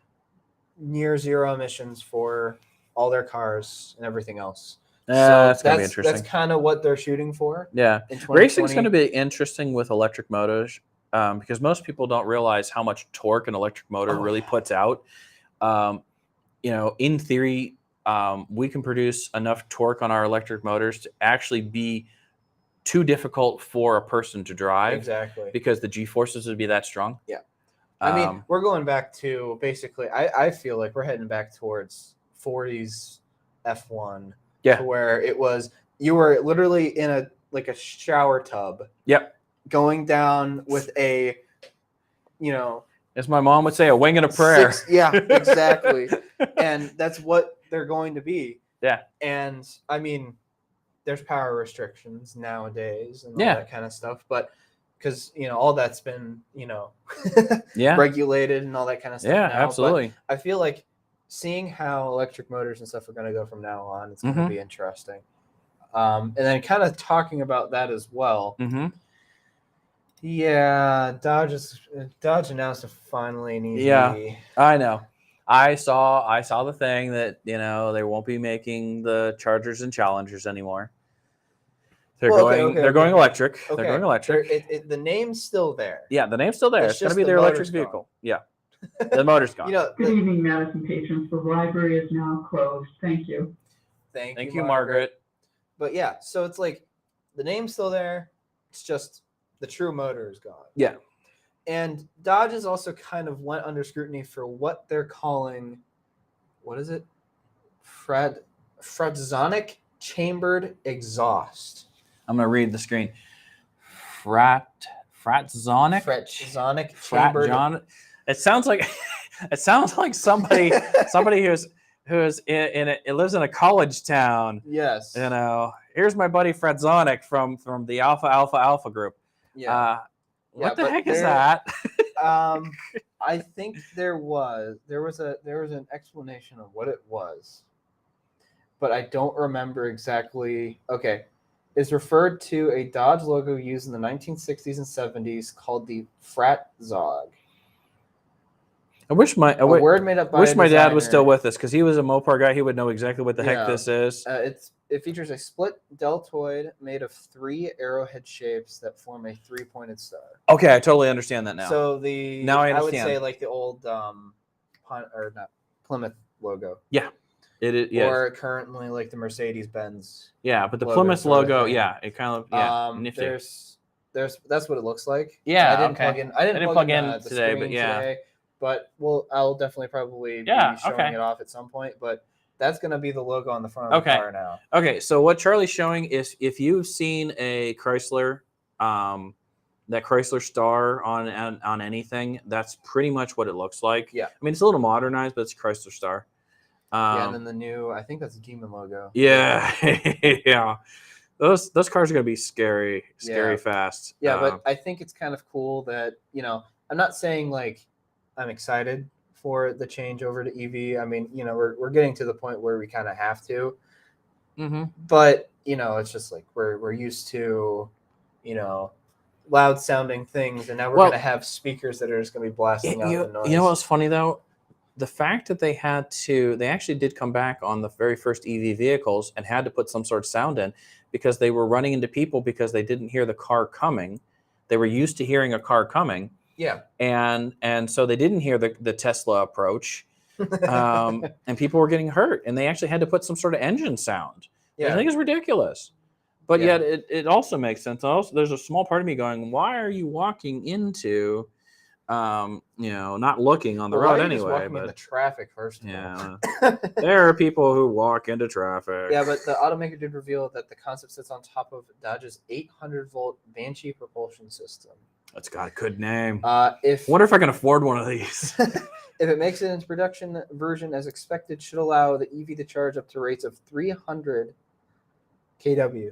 B: near zero emissions for all their cars and everything else.
A: That's gonna be interesting.
B: That's kind of what they're shooting for.
A: Yeah. Racing's going to be interesting with electric motors because most people don't realize how much torque an electric motor really puts out. In theory, we can produce enough torque on our electric motors to actually be too difficult for a person to drive.
B: Exactly.
A: Because the G-forces would be that strong.
B: Yeah. I mean, we're going back to basically, I feel like we're heading back towards 40s F1.
A: Yeah.
B: To where it was, you were literally in a shower tub.
A: Yep.
B: Going down with a,
A: as my mom would say, a wing and a prayer.
B: Exactly. And that's what they're going to be.
A: Yeah.
B: And I mean, there's power restrictions nowadays and all that kind of stuff, but because all that's been regulated and all that kind of stuff.
A: Yeah,
B: now.
A: absolutely.
B: But I feel like seeing how electric motors and stuff are going to go from now on, it's going to be interesting. And then kind of talking about that as well. Yeah, Dodge announced a finally an EV.
A: Yeah, I know. I saw the thing that they won't be making the Chargers and Challengers anymore. They're going electric.
B: Okay.
A: They're going electric.
B: The name's still there.
A: Yeah, the name's still there. It's going to be their electric vehicle. Yeah. The motor's gone.
C: Good evening, Madison patrons. The library is now closed. Thank you.
B: Thank
A: you, Margaret.
B: But yeah, so it's like the name's still there. It's just the true motor is gone.
A: Yeah.
B: And Dodge is also kind of went under scrutiny for what they're calling, what is it? Fratzonic chambered exhaust.
A: I'm gonna read the screen. Fratzonic
B: chambered.
A: It sounds like somebody who's it lives in a college town.
B: Yes.
A: Here's my buddy Fratzonic from the Alpha group.
B: Yeah.
A: What the heck is that?
B: I think there was an explanation of what it was, but I don't remember exactly. Okay. Is referred to a Dodge logo used in the 1960s and 70s called the Fratzog.
A: I wish my
B: word made up by
A: wish my dad was still with us, because he was a Mopar guy. He would know exactly what the heck this is.
B: It features a split deltoid made of 3 arrowhead shapes that form a 3-pointed star.
A: Okay, I totally understand that now.
B: So I would say like the old Plymouth logo.
A: Yeah. It is, yeah.
B: Or currently like the Mercedes-Benz.
A: Yeah, but the Plymouth logo, it kind of nifty.
B: That's what it looks like.
A: Yeah,
B: I didn't plug in. I didn't plug in
A: the today, but
B: today, but I'll definitely probably be showing it off at some point. But that's going to be the logo on the front of the car now.
A: Okay, so what Charlie's showing is, if you've seen a Chrysler, that Chrysler Star on anything, that's pretty much what it looks like.
B: Yeah,
A: I mean, it's a little modernized, but it's a Chrysler Star.
B: And then the new, I think that's a Demon logo.
A: Yeah, yeah. Those cars are going to be scary fast.
B: Yeah, but I think it's kind of cool that, I'm not saying like I'm excited for the change over to EV. I mean, we're getting to the point where we kind of have to.
A: Mm-hmm.
B: But, it's just like we're used to, loud sounding things, and now we're going to have speakers that are just going to be blasting out the noise.
A: You know what's funny though? The fact that they actually did come back on the very first EV vehicles and had to put some sort of sound in, because they were running into people because they didn't hear the car coming. They were used to hearing a car coming.
B: Yeah.
A: And so they didn't hear the Tesla approach. And people were getting hurt, and they actually had to put some sort of engine sound. Yeah. I think it's ridiculous. But yet it also makes sense. Also, there's a small part of me going, why are you walking into not looking on the road anyway?
B: But in the traffic first of all.
A: There are people who walk into traffic.
B: Yeah, but the automaker did reveal that the concept sits on top of Dodge's 800-volt Banshee propulsion system.
A: That's got a good name.
B: Wonder
A: if I can afford one of these.
B: If it makes it into production version as expected, should allow the EV to charge up to rates of 300 kW.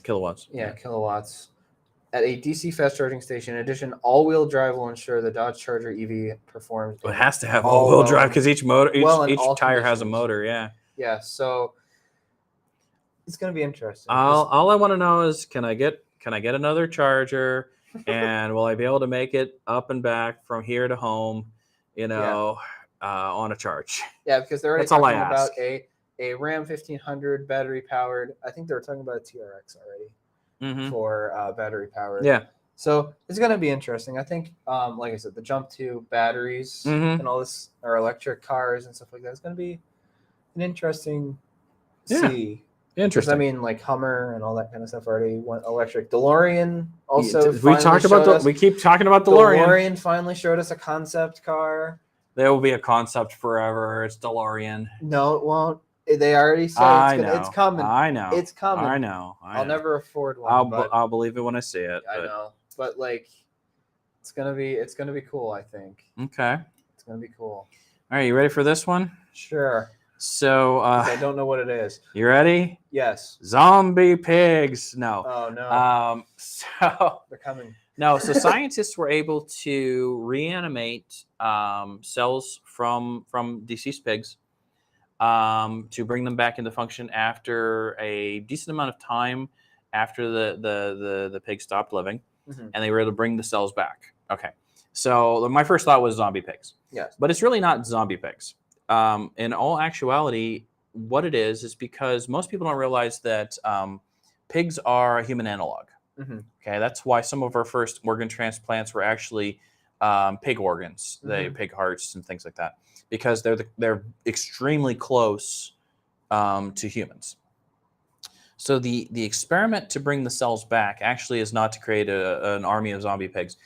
A: Kilowatts.
B: Yeah, kilowatts. At a DC fast charging station. In addition, all-wheel drive will ensure the Dodge Charger EV performs.
A: It has to have all-wheel drive, because each tire has a motor. Yeah.
B: Yeah. So it's going to be interesting.
A: All I want to know is, can I get another charger, and will I be able to make it up and back from here to home? On a charge.
B: Yeah, because they're already talking about a Ram 1500 battery powered. I think they were talking about a TRX already. Mm-hmm. For battery powered.
A: Yeah.
B: So it's going to be interesting. I think, like I said, the jump to batteries and all this, or electric cars and stuff like that, is going to be an interesting see.
A: Interesting.
B: I mean, like Hummer and all that kind of stuff already went electric. DeLorean also.
A: We keep talking about DeLorean.
B: DeLorean finally showed us a concept car.
A: There will be a concept forever. It's DeLorean.
B: No, it won't. They already said it's coming.
A: I know.
B: It's coming.
A: I know.
B: I'll never afford one.
A: I'll believe it when I see it.
B: I know, but like, it's gonna be cool. I think.
A: Okay.
B: It's gonna be cool.
A: All right, you ready for this one?
B: Sure.
A: So
B: I don't know what it is.
A: You ready?
B: Yes.
A: Zombie pigs. No.
B: Oh no.
A: So
B: they're coming.
A: No. So scientists were able to reanimate cells from deceased pigs. To bring them back into function after a decent amount of time after the pig stopped living, and they were able to bring the cells back. Okay, so my first thought was zombie pigs.
B: Yes,
A: but it's really not zombie pigs. In all actuality, what it is because most people don't realize that pigs are a human analog. Okay, that's why some of our first organ transplants were actually pig organs, pig hearts and things like that, because they're extremely close to humans. So the experiment to bring the cells back actually is not to create an army of zombie pigs,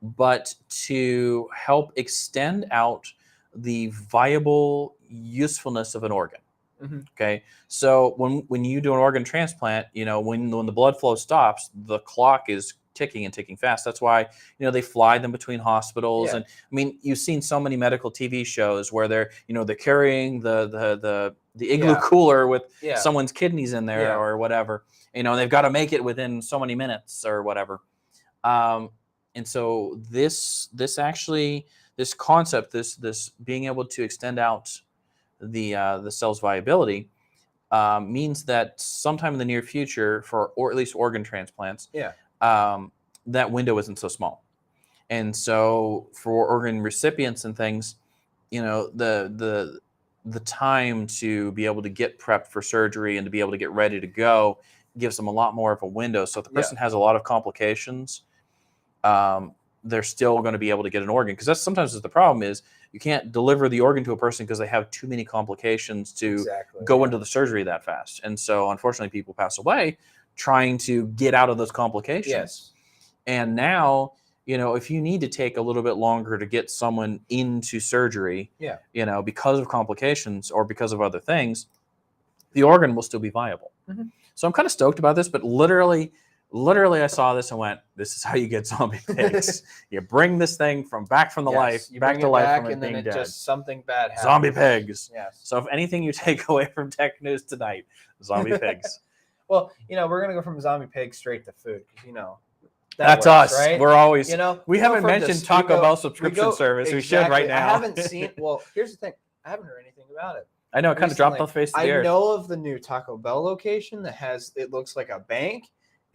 A: but to help extend out the viable usefulness of an organ. Okay, so when you do an organ transplant, when the blood flow stops, the clock is ticking and ticking fast. That's why they fly them between hospitals, and I mean, you've seen so many medical TV shows where they're they're carrying the igloo cooler with someone's kidneys in there or whatever. They've got to make it within so many minutes or whatever. And so this concept, this being able to extend out the cell's viability means that sometime in the near future, or at least organ transplants, that window isn't so small. And so for organ recipients and things, the time to be able to get prepped for surgery and to be able to get ready to go gives them a lot more of a window. So if the person has a lot of complications, they're still going to be able to get an organ, because that's sometimes the problem is you can't deliver the organ to a person because they have too many complications to go into the surgery that fast. And so unfortunately people pass away trying to get out of those complications. And now, if you need to take a little bit longer to get someone into surgery, because of complications or because of other things, the organ will still be viable. So I'm kind of stoked about this, but literally I saw this and went, this is how you get zombie pigs. You bring this thing back from the life, back to life from it being dead.
B: Just something bad happens.
A: Zombie pigs.
B: Yes.
A: So if anything you take away from tech news tonight, zombie pigs.
B: Well, we're going to go from zombie pigs straight to food, because,
A: that's
B: works,
A: us.
B: right?
A: We're always, we
B: go
A: haven't
B: from
A: mentioned Taco Bell subscription service. We should right now.
B: I haven't seen, well, here's the thing. I haven't heard anything about it.
A: I know, it kind of dropped off the face of the earth.
B: I know of the new Taco Bell location that it looks like a bank,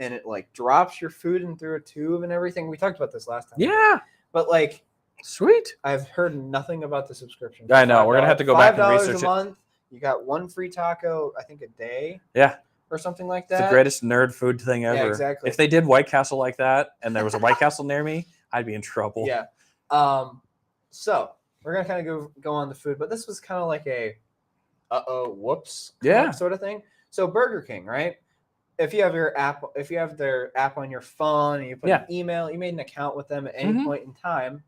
B: and it like drops your food in through a tube and everything. We talked about this last time.
A: Yeah.
B: But
A: sweet.
B: I've heard nothing about the subscription.
A: I know. We're going to have to go back and research
B: $5 a month. You got one free taco, I think, a day.
A: Yeah.
B: Or something like that.
A: It's the greatest nerd food thing ever.
B: Yeah, exactly.
A: If they did White Castle like that and there was a White Castle near me, I'd be in trouble.
B: Yeah. So we're going to kind of go on the food, but this was kind of like a whoops sort of thing. So Burger King, right? If you have their app on your phone and you put an email, you made an account with them at any point in time,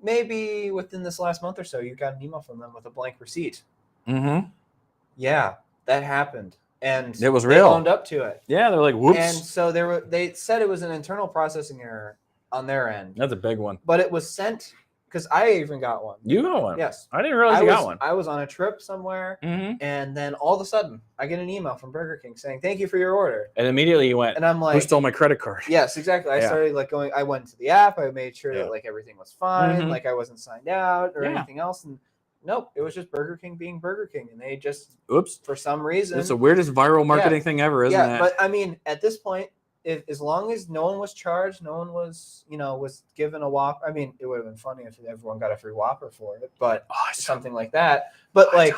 B: maybe within this last month or so, you got an email from them with a blank receipt. Yeah, that happened. And
A: it was real.
B: They owned up to it.
A: Yeah, they're like, whoops.
B: And so they said it was an internal processing error on their end.
A: That's a big one.
B: But it was sent, because I even got one.
A: You got one?
B: Yes.
A: I didn't realize you got one.
B: I was on a trip somewhere, and then all of a sudden, I get an email from Burger King saying, "Thank you for your order."
A: And immediately you went,
B: and I'm like,
A: who stole my credit card?
B: Yes, exactly. I started going. I went to the app. I made sure that everything was fine, like I wasn't signed out or anything else, and nope, it was just Burger King being Burger King, and they just for some reason.
A: It's the weirdest viral marketing thing ever, isn't it?
B: Yeah, but I mean, at this point, as long as no one was charged, no one was, was given a Whopper. I mean, it would have been funny if everyone got a free Whopper for it, but something like that. But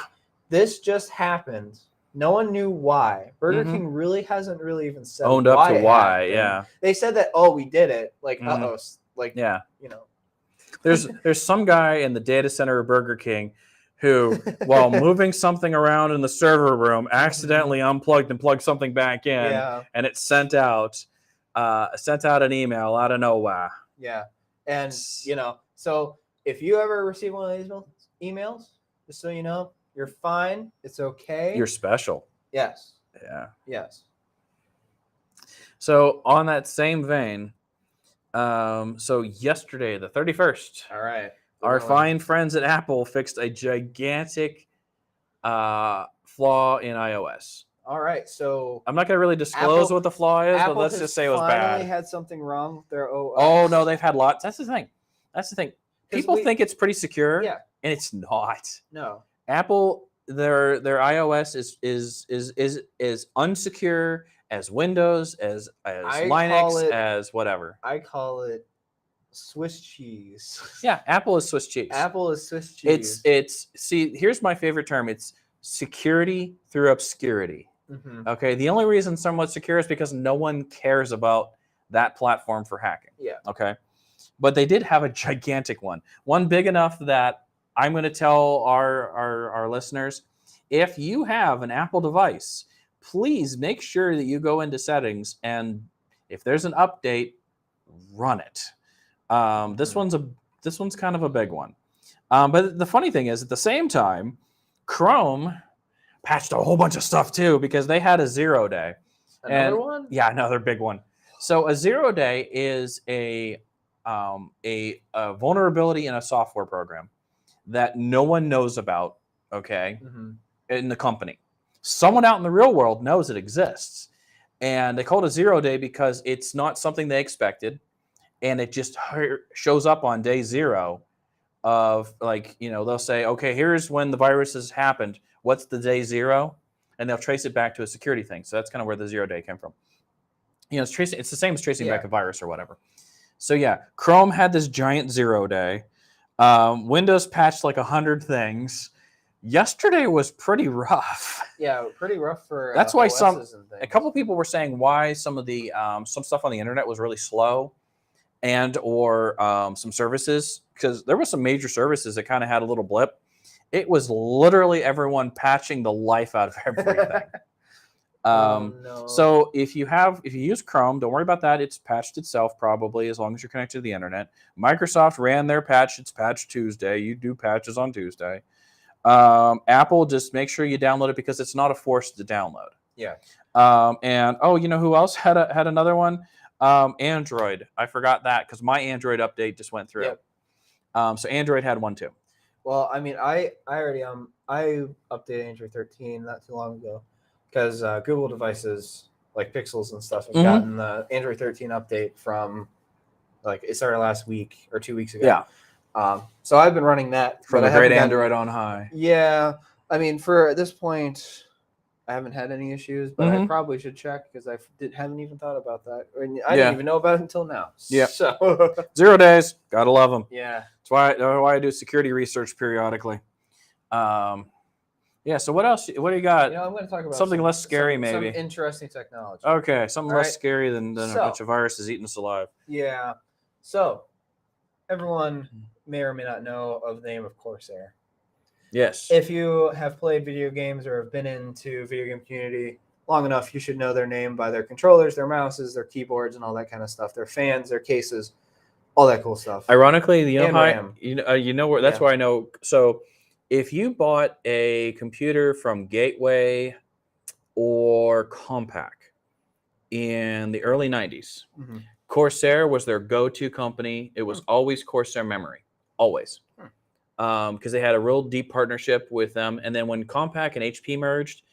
B: this just happened. No one knew why. Burger King really hasn't really even said
A: owned up to why. Yeah,
B: they said that. Oh, we did it.
A: There's some guy in the data center of Burger King who, while moving something around in the server room, accidentally unplugged and plugged something back in, and it sent out an email out of nowhere.
B: Yeah, and so if you ever receive one of these emails, just so you know, you're fine. It's okay.
A: You're special.
B: Yes.
A: Yeah.
B: Yes.
A: So on that same vein, so yesterday, the 31st.
B: All right.
A: Our fine friends at Apple fixed a gigantic flaw in iOS.
B: All right, so
A: I'm not going to really disclose what the flaw is, but let's just say it was bad.
B: Finally had something wrong with their OS.
A: Oh no, they've had lots. That's the thing. People think it's pretty secure, and it's not.
B: No.
A: Apple, their iOS is unsecure as Windows, as Linux, as whatever.
B: I call it Swiss cheese.
A: Yeah, Apple is Swiss cheese.
B: Apple is Swiss cheese.
A: See, here's my favorite term. It's security through obscurity. Okay, the only reason someone's secure is because no one cares about that platform for hacking.
B: Yeah.
A: Okay, but they did have a gigantic one big enough that I'm going to tell our listeners, if you have an Apple device, please make sure that you go into settings, and if there's an update, run it. This one's kind of a big one. But the funny thing is, at the same time, Chrome patched a whole bunch of stuff too because they had a 0 day.
B: Another one?
A: Yeah, another big one. So a 0 day is a vulnerability in a software program that no one knows about, okay, in the company. Someone out in the real world knows it exists. And they call it a 0 day because it's not something they expected. And it just shows up on day 0 of like, they'll say, okay, here's when the virus has happened. What's the day 0? And they'll trace it back to a security thing. So that's kind of where the 0 day came from. It's the same as tracing back a virus or whatever. So yeah, Chrome had this giant 0 day. Windows patched like 100 things. Yesterday was pretty rough.
B: Yeah, pretty rough for.
A: That's why
B: OSs
A: a couple of people were saying why some of the some stuff on the internet was really slow, and or some services, because there was some major services that kind of had a little blip. It was literally everyone patching the life out of everything.
B: No.
A: So if you use Chrome, don't worry about that. It's patched itself probably as long as you're connected to the internet. Microsoft ran their patch. It's patch Tuesday. You do patches on Tuesday. Apple, just make sure you download it because it's not a force to download.
B: Yeah.
A: And who else had another one? Android. I forgot that because my Android update just went through. Yep. So Android had one too.
B: Well, I mean, I already I updated Android 13 not too long ago because Google devices like Pixels and stuff have gotten the Android 13 update from like it started last week or 2 weeks ago.
A: Yeah.
B: So I've been running that
A: from the great Android on high.
B: Yeah, I mean, for at this point, I haven't had any issues, but I probably should check because I haven't even thought about that. I didn't even know about it until now.
A: Yeah.
B: So
A: 0 days, gotta love them.
B: Yeah.
A: That's why I do security research periodically. Yeah. So what else? What do you got?
B: I'm going to talk about
A: something less scary, maybe.
B: Some interesting technology.
A: Okay, something less scary than a bunch of viruses eating us alive.
B: Yeah. So everyone may or may not know of the name of Corsair.
A: Yes.
B: If you have played video games or have been into video game community long enough, you should know their name by their controllers, their mouses, their keyboards, and all that kind of stuff. Their fans, their cases, all that cool stuff.
A: Ironically, where that's where I know. So, if you bought a computer from Gateway or Compaq in the early 90s, Corsair was their go-to company. It was always Corsair Memory, always. Because they had a real deep partnership with them. And then when Compaq and HP merged,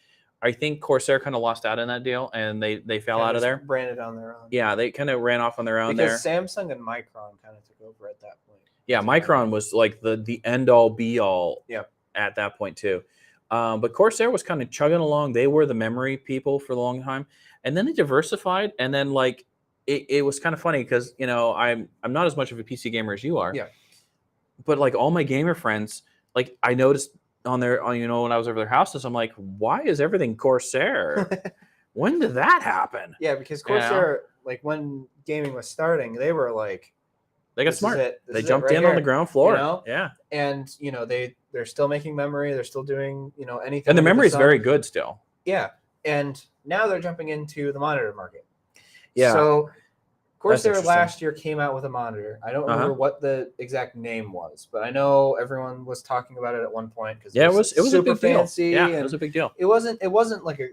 A: I think Corsair kind of lost out in that deal, and they fell out of there.
B: Branded on their own.
A: Yeah, they kind of ran off on their own
B: because Samsung and Micron kind of took over at that point.
A: Yeah, Micron was like the end-all, be-all at that point too. But Corsair was kind of chugging along. They were the memory people for a long time. And then they diversified, and then like it was kind of funny because, I'm not as much of a PC gamer as you are.
B: Yeah.
A: But like all my gamer friends, like I noticed when I was over their houses, I'm like, why is everything Corsair? When did that happen?
B: Yeah, because Corsair, like when gaming was starting, they were like,
A: they got smart. They jumped in on the ground floor. Yeah.
B: And they're still making memory. They're still doing anything.
A: And the memory is very good still.
B: Yeah, and now they're jumping into the monitor market.
A: Yeah.
B: So Corsair last year came out with a monitor. I don't remember what the exact name was, but I know everyone was talking about it at one point because
A: it was
B: super
A: a big
B: fancy.
A: Deal. Yeah, it was a big deal.
B: It wasn't like a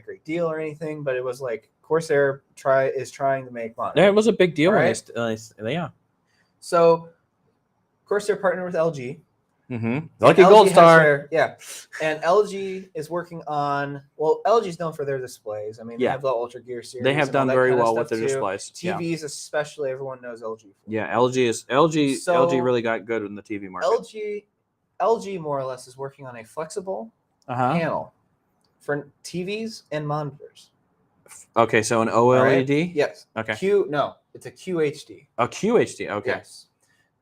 B: great deal or anything, but it was like Corsair is trying to make monitors.
A: Yeah, it was a big deal.
B: Right?
A: Yeah.
B: So Corsair partnered with LG.
A: Lucky Gold Star.
B: And LG is working on. Well, LG's known for their displays. I mean, they have the Ultra Gear series.
A: They have done very well with their displays.
B: TVs, especially, everyone knows LG.
A: Yeah, LG really got good in the TV market.
B: LG more or less is working on a flexible panel for TVs and monitors.
A: Okay, so an OLED.
B: Right? Yes.
A: Okay.
B: It's a QHD.
A: A QHD. Okay.
B: Yes.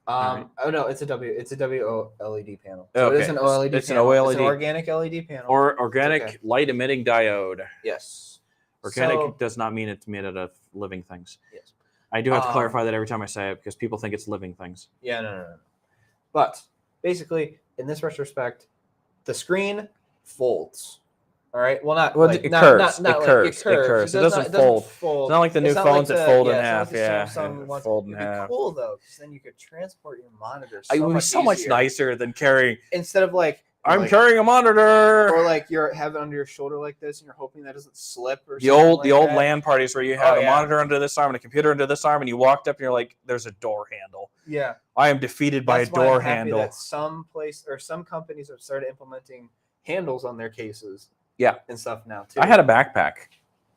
B: Oh no, it's a WOLED panel.
A: So
B: it is an OLED.
A: It's
B: panel.
A: an OLED.
B: It's an organic LED panel.
A: Or organic light emitting diode.
B: Yes.
A: Organic does not mean it's made out of living things.
B: Yes.
A: I do have to clarify that every time I say it because people think it's living things.
B: Yeah, no. But basically, in this retrospect, the screen folds. All right. Well,
A: it curves. It curves. It doesn't fold. It's not like the new phones that fold in half.
B: Fold in half. Cool though, because then you could transport your monitors.
A: It would be so much nicer than carrying.
B: Instead of like
A: I'm carrying a monitor.
B: Or like you're having it under your shoulder like this, and you're hoping that doesn't slip or
A: the
B: something
A: old
B: like
A: the old
B: that.
A: LAN parties where you had a monitor under this arm and a computer under this arm, and you walked up and you're like, "There's a door handle."
B: Yeah,
A: I am defeated by a door handle.
B: That some companies have started implementing handles on their cases.
A: Yeah,
B: and stuff now too.
A: I had a backpack.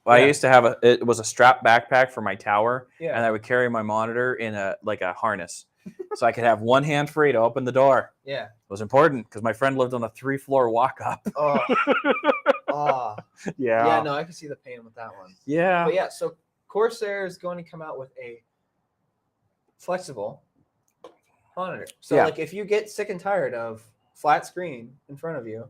A: I used to have it was a strap backpack for my tower, and I would carry my monitor in a harness, so I could have one hand free to open the door.
B: Yeah,
A: it was important because my friend lived on a 3-floor walk up.
B: Oh, yeah. No, I can see the pain with that one.
A: Yeah,
B: but yeah. So Corsair is going to come out with a flexible monitor. So like if you get sick and tired of flat screen in front of you,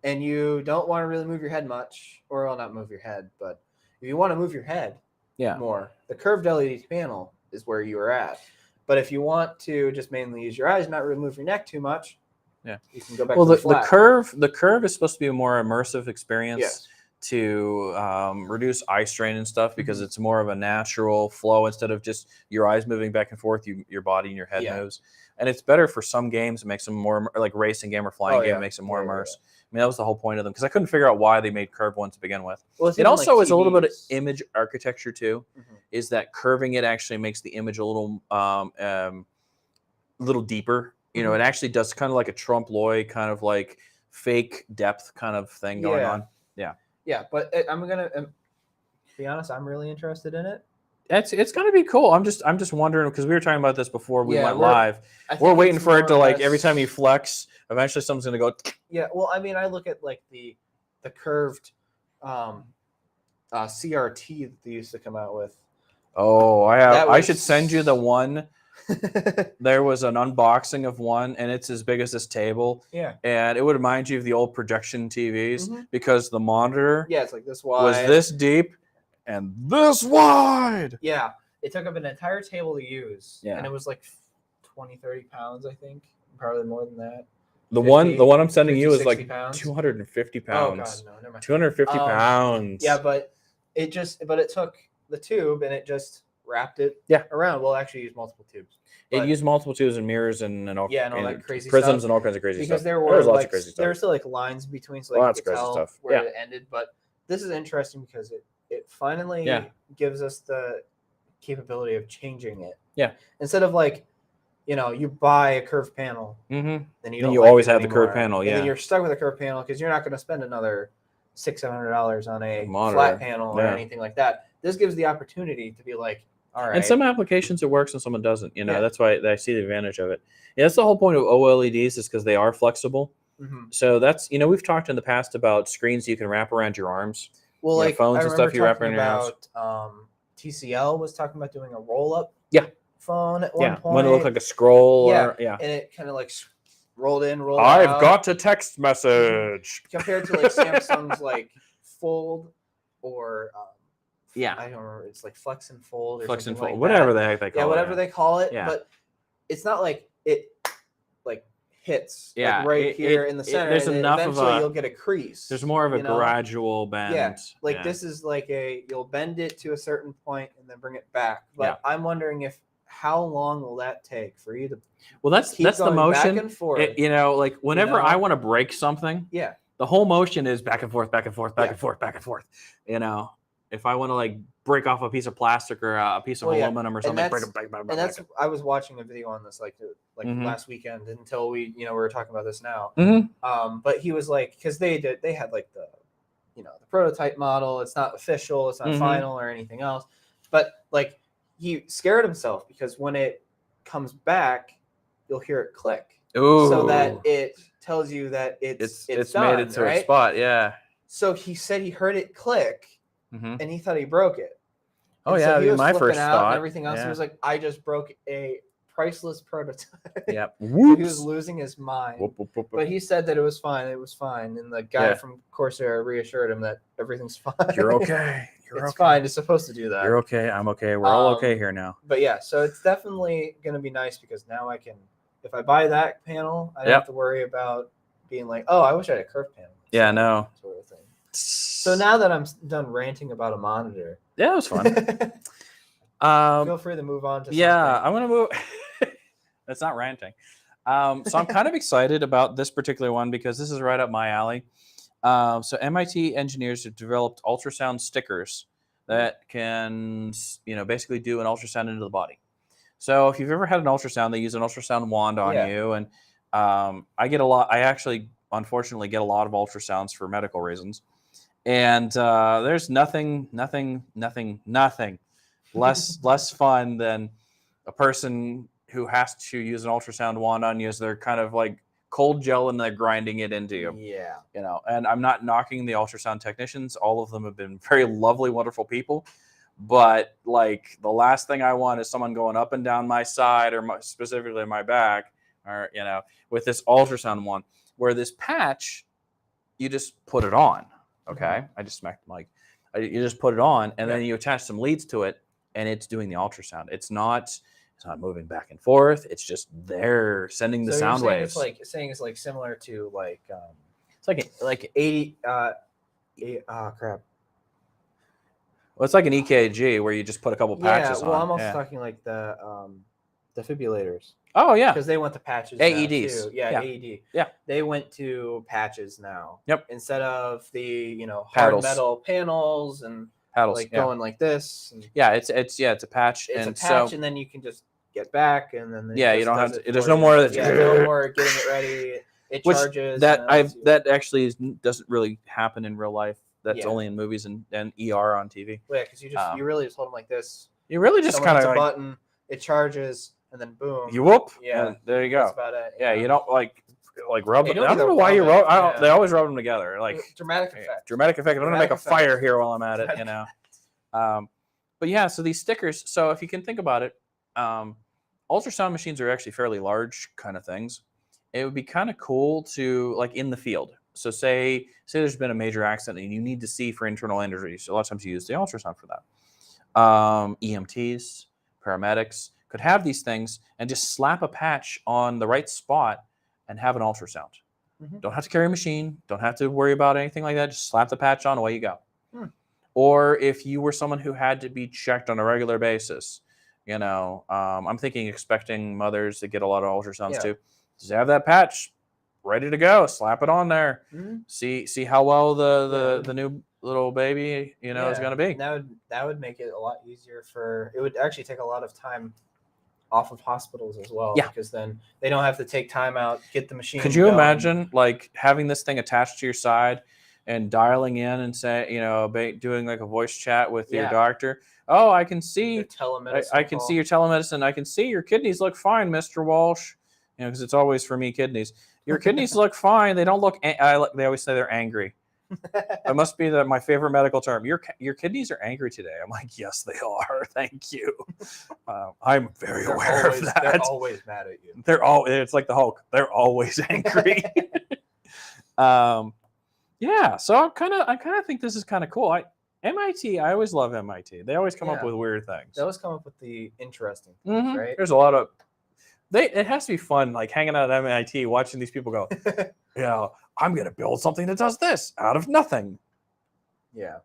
B: and you don't want to really move your head much, or well, not move your head, but if you want to move your head more, the curved LED panel is where you are at. But if you want to just mainly use your eyes, not really move your neck too much, you can go back to the flat. The curve is supposed to be a more immersive experience to reduce eye strain and stuff, because it's more of a natural flow instead of just your eyes moving back and forth, your body and your head moves. And it's better for some games. It makes them more like racing game or flying game, makes them more immersed. I mean, that was the whole point of them, because I couldn't figure out why they made curved ones to begin with. Well, it also is a little bit of image architecture too, is that curving it actually makes the image a little deeper. You know, it actually does kind of like a trompe l'oeil, kind of like fake depth kind of thing going on. Yeah, but I'm gonna be honest. I'm really interested in it. It's gonna be cool. I'm just wondering, because we were talking about this before we went live. We're waiting for it to like every time you flex, eventually someone's gonna go. Yeah, well, I mean, I look at like the curved CRT that they used to come out with. Oh, I should send you the one. There was an unboxing of one, and it's as big as this table. Yeah, and it would remind you of the old projection TVs, because the monitor, it's like this wide, was this deep and this wide. Yeah, it took up an entire table to use. Yeah, and it was like 20-30 pounds, I think, probably more than that. The 50, one I'm sending 50, you is like pounds. 250 pounds. Oh God, no, never mind. 250 pounds. Yeah, but it took the tube and it just wrapped it around. Well, actually used multiple tubes. It used multiple tubes and mirrors and all that crazy prisms stuff. And all kinds of crazy stuff. Because there was lots of crazy stuff. There were still like lines between, so like you could tell where it ended. But this is interesting because it finally gives us the capability of changing it. Yeah. Instead of like, you buy a curved panel, then you always have the curved panel. Yeah. And then you're stuck with a curved panel because you're not going to spend another $600-700 on a flat panel or anything like that. This gives the opportunity to be like, all right. And some applications it works and some it doesn't. That's why I see the advantage of it. Yeah, that's the whole point of OLEDs, is because they are flexible. So that's, we've talked in the past about screens you can wrap around your arms. Well, like phones and stuff you wrap around your arms. TCL was talking about doing a roll-up phone at one point. When it looked like a scroll. And it kind of like rolled in, rolled out. I've got a text message. Compared to like Samsung's like Fold or I don't remember. It's like Flex and Fold or something like that. Whatever the heck they call it. Yeah, whatever they call it. Yeah. But it's not like it like hits like right here in the center. There's enough eventually you'll get a crease. There's more of a gradual bend. Yeah, like this is like you'll bend it to a certain point and then bring it back. But I'm wondering how long will that take for you to? Well, that's the motion. Back and forth. Like whenever I want to break something, the whole motion is back and forth, back and forth, back and forth, back and forth. If I want to like break off a piece of plastic or a piece of aluminum or something, break it back. And that's I was watching a video on this like last weekend until we were talking about this now. But he was like, because they had like the the prototype model. It's not official. It's not final or anything else. But like he scared himself because when it comes back, you'll hear it click. Ooh. So that it tells you that it's done, made it to a spot. Yeah. So he said he heard it click. And he thought he broke it. Oh, so he was my first thought. And everything else. He was like, I just broke a priceless prototype. Yep. So he was losing his mind. Whoop. But he said that it was fine. It was fine. And the guy from Corsair reassured him that everything's fine. You're okay. It's fine. It's supposed to do that. You're okay. I'm okay. We're all okay here now. But yeah, so it's definitely going to be nice because now I can, if I buy that panel, I don't have to worry about being like, oh, I wish I had a curved panel. Yeah, no. Sort of thing. So now that I'm done ranting about a monitor. Yeah, it was fun. Feel free to move on to something. I'm going to move. That's not ranting.
A: So I'm kind of excited about this particular one because this is right up my alley. So MIT engineers have developed ultrasound stickers that can, basically do an ultrasound into the body. So if you've ever had an ultrasound, they use an ultrasound wand on you, and I get a lot. I actually, unfortunately, get a lot of ultrasounds for medical reasons, and there's nothing less fun than a person who has to use an ultrasound wand on you as they're kind of like cold gel and they're grinding it into you.
B: Yeah.
A: And I'm not knocking the ultrasound technicians. All of them have been very lovely, wonderful people. But like the last thing I want is someone going up and down my side or specifically my back, or, with this ultrasound one where this patch, you just put it on. Okay. Mm-hmm. I just smacked the mic. You just put it on and then you attach some leads to it and it's doing the ultrasound. It's not moving back and forth. It's just there sending the sound waves.
B: It's like similar to
A: it's like
B: 80 crap.
A: Well, it's like an EKG where you just put a couple patches on.
B: Yeah, well, I'm also talking like the defibrillators.
A: Oh, yeah.
B: Because they went to patches
A: AEDs.
B: Too. Yeah, AED.
A: Yeah.
B: They went to patches now.
A: Yep.
B: Instead of the, hard
A: Paddles.
B: Metal panels and
A: paddles,
B: going like this. And
A: it's a patch.
B: It's a patch, and then you can just get back, and then
A: you don't have to. There's no more.
B: No more getting it ready. It charges.
A: That actually doesn't really happen in real life. That's only in movies and ER on TV.
B: Well, yeah, because you really just hold them like this.
A: You really just kind of
B: a button. It charges, and then boom.
A: You whoop.
B: Yeah,
A: and there you go.
B: That's about it.
A: Yeah, you don't like rub them. I don't know why you rub. They always rub them together. Like
B: dramatic effect.
A: Dramatic effect. I'm gonna make a fire here while I'm at it. But yeah, so these stickers. So if you can think about it, ultrasound machines are actually fairly large kind of things. It would be kind of cool to like in the field. So say there's been a major accident and you need to see for internal injuries. A lot of times you use the ultrasound for that. EMTs, paramedics could have these things and just slap a patch on the right spot and have an ultrasound. Mm-hmm. Don't have to carry a machine. Don't have to worry about anything like that. Just slap the patch on, away you go. Or if you were someone who had to be checked on a regular basis, I'm thinking expecting mothers to get a lot of ultrasounds too. Just have that patch ready to go. Slap it on there. Mm-hmm. See how well the new little baby is going to be.
B: That would make it a lot easier it would actually take a lot of time off of hospitals as well.
A: Yeah.
B: Because then they don't have to take time out, get the machine.
A: Could you imagine like having this thing attached to your side and dialing in and say, doing like a voice chat with your doctor? Oh, I can see I can see your telemedicine. I can see your kidneys look fine, Mr. Walsh. Because it's always for me kidneys. Your kidneys look fine. They don't look. They always say they're angry. That must be my favorite medical term. Your kidneys are angry today. I'm like, yes, they are. Thank you. I'm very aware of that.
B: They're always mad at you.
A: It's like the Hulk. They're always angry. Yeah. So I kind of think this is kind of cool. MIT. I always love MIT. They always come up with weird things.
B: They always come up with the interesting things, right?
A: There's a lot of. It has to be fun, like hanging out at MIT, watching these people go, I'm going to build something that does this out of nothing.
B: Yeah.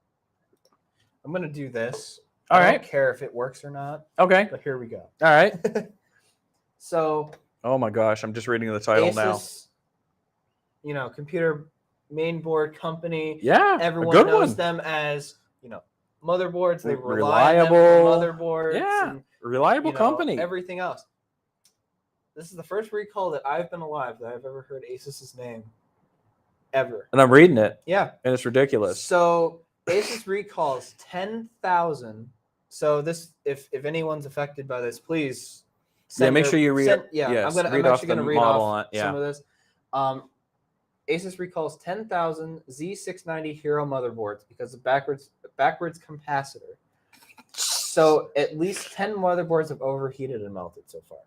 B: I'm going to do this.
A: All right.
B: I don't care if it works or not.
A: Okay.
B: But here we go.
A: All right.
B: So.
A: Oh my gosh, I'm just reading the title
B: Asus, now. Computer mainboard company.
A: Yeah.
B: Everyone knows them as, motherboards. They
A: reliable
B: motherboards.
A: Yeah. Reliable company.
B: Everything else. This is the first recall that I've been alive that I've ever heard Asus's name ever.
A: And I'm reading it.
B: Yeah.
A: And it's ridiculous.
B: So Asus recalls 10,000. So this, if anyone's affected by this, please
A: make sure you read it.
B: I'm actually going to read off some of this. Asus recalls 10,000 Z690 Hero motherboards because of backwards capacitor. So at least 10 motherboards have overheated and melted so far.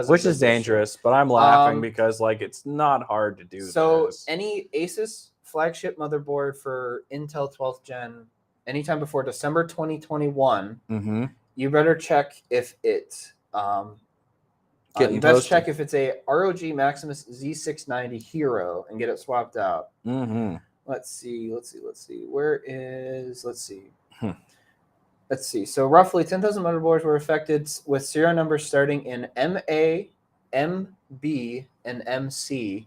A: Which is dangerous, but I'm laughing because it's not hard to do.
B: So any Asus flagship motherboard for Intel 12th Gen, anytime before December 2021, you better check if it's check if it's a ROG Maximus Z690 Hero and get it swapped out. Let's see. Let's see. So roughly 10,000 motherboards were affected with serial numbers starting in MA, MB, and MC.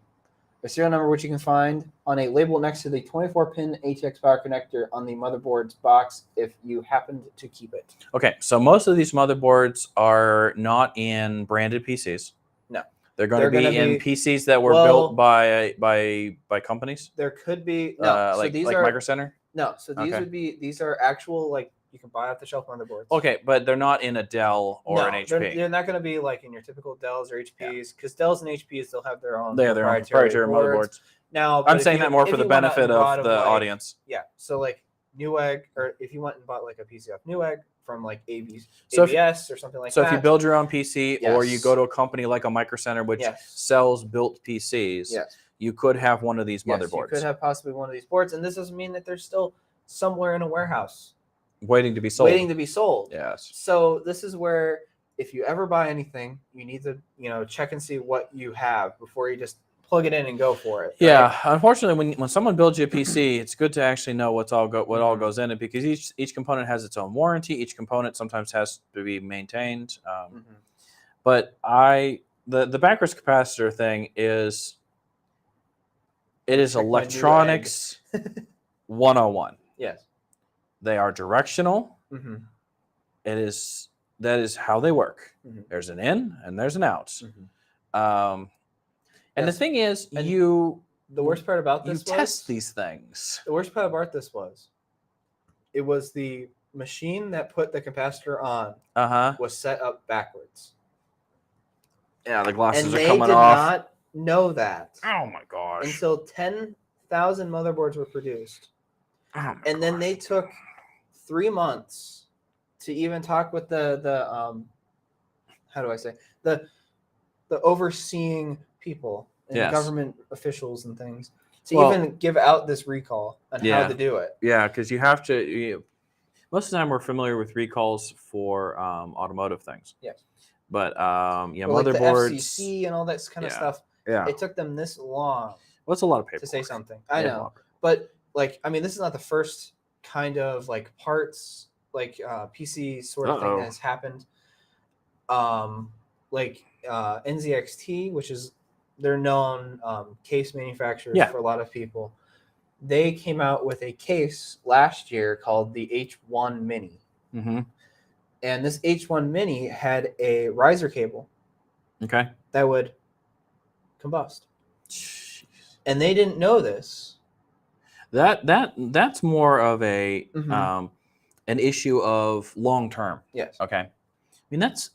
B: The serial number which you can find on a label next to the 24-pin ATX power connector on the motherboard's box if you happened to keep it.
A: Okay, so most of these motherboards are not in branded PCs.
B: No.
A: They're going to be in PCs that were built by companies?
B: There could be. No. So
A: like
B: these
A: like
B: are
A: Micro Center?
B: No. So these are actual, like, you can buy off the shelf motherboards.
A: Okay, but they're not in a Dell or an HP.
B: They're not going to be like in your typical Dells or HPs, because Dells and HPs, they'll have their own
A: proprietary motherboards.
B: Now,
A: I'm saying that more for the benefit of the audience.
B: Yeah. So like Newegg, or if you went and bought like a PC off Newegg from like ABS or something like that.
A: So if you build your own PC, or you go to a company like a Micro Center, which sells built PCs, you could have one of these motherboards.
B: You could have possibly one of these boards, and this doesn't mean that they're still somewhere in a warehouse
A: waiting to be sold.
B: Yes. So this is where, if you ever buy anything, you need to, check and see what you have before you just plug it in and go for it. Right?
A: Yeah. Unfortunately, when someone builds you a PC, it's good to actually know what all goes in it, because each component has its own warranty. Each component sometimes has to be maintained. But the backwards capacitor thing is electronics 101.
B: Yes.
A: They are directional. That is how they work. There's an in and there's an out. And the thing is, the
B: worst part about this
A: was test these things.
B: The worst part about this was, it was the machine that put the capacitor on was set up backwards.
A: Yeah, the glasses
B: are
A: coming off.
B: And they did not know that.
A: Oh my gosh.
B: Until 10,000 motherboards were produced. And then they took 3 months to even talk with the how do I say, the overseeing people and government officials and things to even give out this recall and how to do it.
A: Yeah, because you have to. Most of the time, we're familiar with recalls for automotive things.
B: Yes.
A: But
B: motherboards, like the FCC and all that kind of stuff. Yeah. It took them this long.
A: Well, it's a lot of paper
B: to say something. I know, but like, I mean, this is not the first kind of like parts, like PC sort of thing that has happened. Like NZXT, which is their known case manufacturers for a lot of people. They came out with a case last year called the H1 Mini. And this H1 Mini had a riser cable.
A: Okay.
B: That would combust. Jeez. And they didn't know this.
A: That's more of a an issue of long term.
B: Yes.
A: Okay. I mean, that's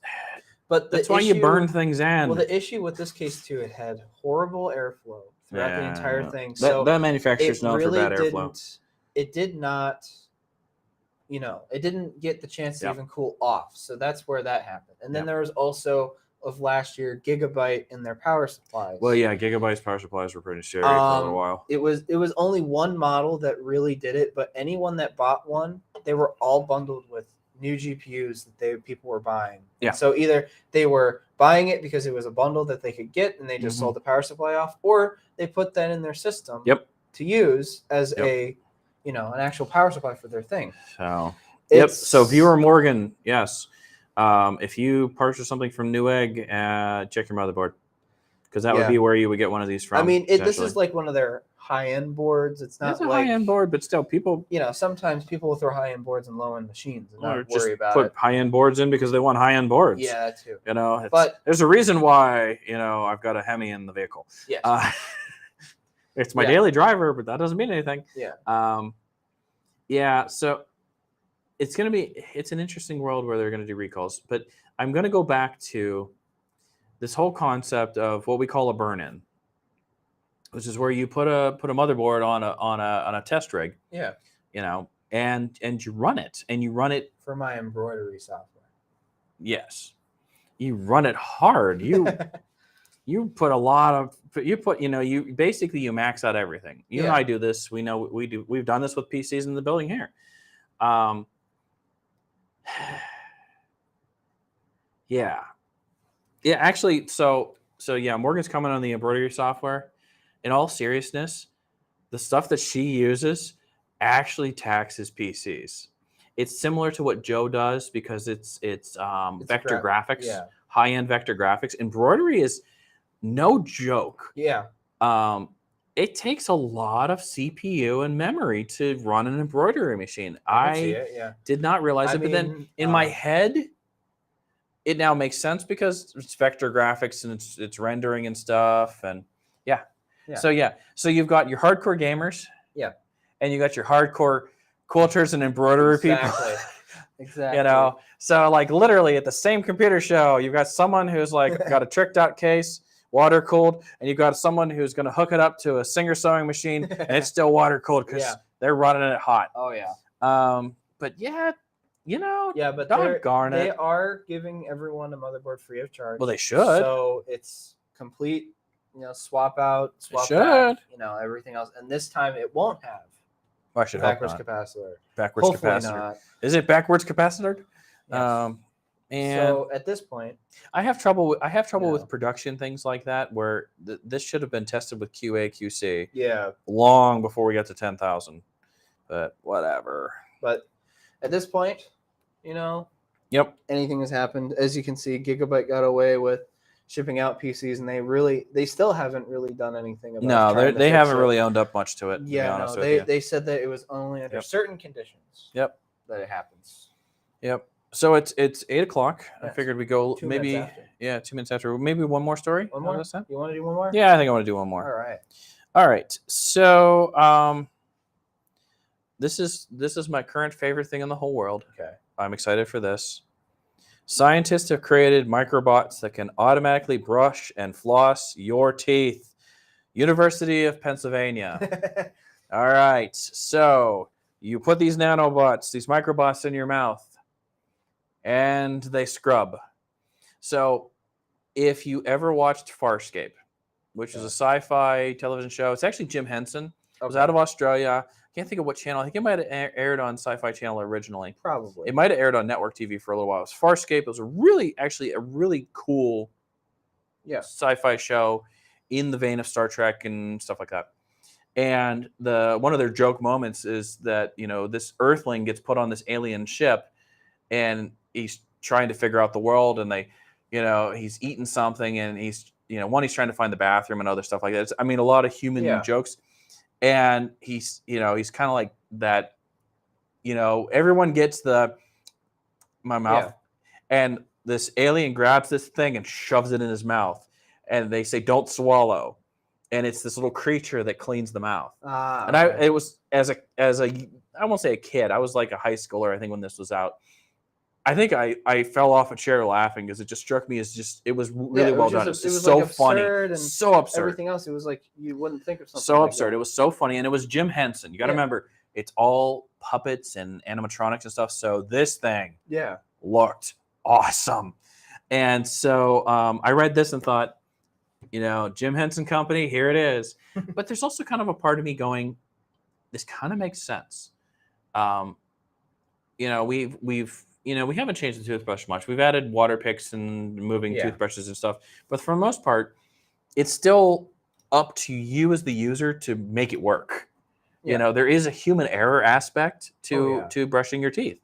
A: why you burn things in.
B: Well, the issue with this case too, it had horrible airflow throughout the entire thing. So
A: that manufacturer's known for bad airflow.
B: It did not, it didn't get the chance to even cool off. So that's where that happened. And then there was also, of last year, Gigabyte in their power supplies.
A: Well, yeah, Gigabyte's power supplies were pretty shitty for a while.
B: It was only one model that really did it, but anyone that bought one, they were all bundled with new GPUs that people were buying.
A: Yeah.
B: So either they were buying it because it was a bundle that they could get and they just sold the power supply off, or they put that in their system to use as a, an actual power supply for their thing.
A: So, So viewer Morgan, yes. If you purchase something from Newegg, check your motherboard, because that would be where you would get one of these from.
B: I mean, this is like one of their high-end boards. It's not
A: a high-end board, but still, people.
B: Sometimes people will throw high-end boards in low-end machines and not worry about
A: put
B: it.
A: high-end boards in because they want high-end boards.
B: Yeah, that too.
A: But there's a reason why I've got a Hemi in the vehicle.
B: Yes.
A: It's my daily driver, but that doesn't mean anything.
B: Yeah.
A: So it's an interesting world where they're going to do recalls, but I'm going to go back to this whole concept of what we call a burn-in, which is where you put a motherboard on a test rig.
B: Yeah.
A: And you run it
B: for my embroidery software.
A: Yes. You run it hard. You put a lot of you basically you max out everything. You and I do this. We know we've done this with PCs in the building here. Yeah. Actually, so Morgan's coming on the embroidery software. In all seriousness, the stuff that she uses actually taxes PCs. It's similar to what Joe does because it's vector graphics, high-end vector graphics. Embroidery is no joke.
B: Yeah.
A: It takes a lot of CPU and memory to run an embroidery machine.
B: I can see it, yeah.
A: did not realize it, but then in my head, it now makes sense because it's vector graphics and it's rendering and stuff, and yeah. So you've got your hardcore gamers, and you got your hardcore quilters and embroidery people.
B: Exactly.
A: You know, so like literally at the same computer show, you've got someone who's like got a tricked out case, water cooled, and you've got someone who's going to hook it up to a Singer sewing machine, and it's still water cooled because they're running it hot.
B: Oh yeah.
A: But yeah, you know,
B: but they are giving everyone a motherboard free of charge.
A: Well, they should.
B: So it's complete, swap out, swap back, everything else. And this time it won't have backwards capacitor.
A: Hopefully capacitor.
B: Not.
A: Is it backwards capacitor?
B: Yes.
A: And
B: so at this point,
A: I have trouble with production things like that where this should have been tested with QA QC.
B: Yeah.
A: Long before we got to 10,000. But whatever.
B: But at this point,
A: Yep.
B: Anything has happened. As you can see, Gigabyte got away with shipping out PCs, and they still haven't really done anything about it.
A: No, they haven't really owned up much to it.
B: Yeah, they said that it was only under certain conditions.
A: Yep.
B: That it happens.
A: Yep. So it's 8:00.
B: Yes.
A: I figured we go
B: 2
A: maybe
B: minutes after.
A: 2 minutes after. Maybe one more story.
B: One more. You want to do one more?
A: Yeah, I think I want to do one more.
B: All
A: right. So this is my current favorite thing in the whole world.
B: Okay.
A: I'm excited for this. Scientists have created microbots that can automatically brush and floss your teeth. University of Pennsylvania. All right. So you put these nanobots, these microbots in your mouth, and they scrub. So if you ever watched Farscape, which is a sci-fi television show, it's actually Jim Henson. It was out of Australia. I can't think of what channel. I think it might have aired on Sci-Fi Channel originally.
B: Probably.
A: It might have aired on network TV for a little while. It was Farscape. It was a really cool sci-fi show in the vein of Star Trek and stuff like that. And one of their joke moments is that, this Earthling gets put on this alien ship and he's trying to figure out the world, and he's eating something, and he's trying to find the bathroom and other stuff like that. A lot of human jokes. And he's kind of like that, everyone gets my mouth, and this alien grabs this thing and shoves it in his mouth, and they say, "Don't swallow." And it's this little creature that cleans the mouth. And it was as a I won't say a kid. I was like a high schooler, I think, when this was out. I think I fell off a chair laughing because it just struck me as it was really well done. It was so funny, so absurd.
B: Everything else, it was like you wouldn't think of something.
A: So absurd. It was so funny, and it was Jim Henson. You got to remember, it's all puppets and animatronics and stuff. So this thing, looked awesome. And so I read this and thought, Jim Henson Company, here it is. But there's also kind of a part of me going, this kind of makes sense. We haven't changed the toothbrush much. We've added water picks and moving toothbrushes and stuff. But for the most part, it's still up to you as the user to make it work. Yeah. There is a human error aspect to brushing your teeth.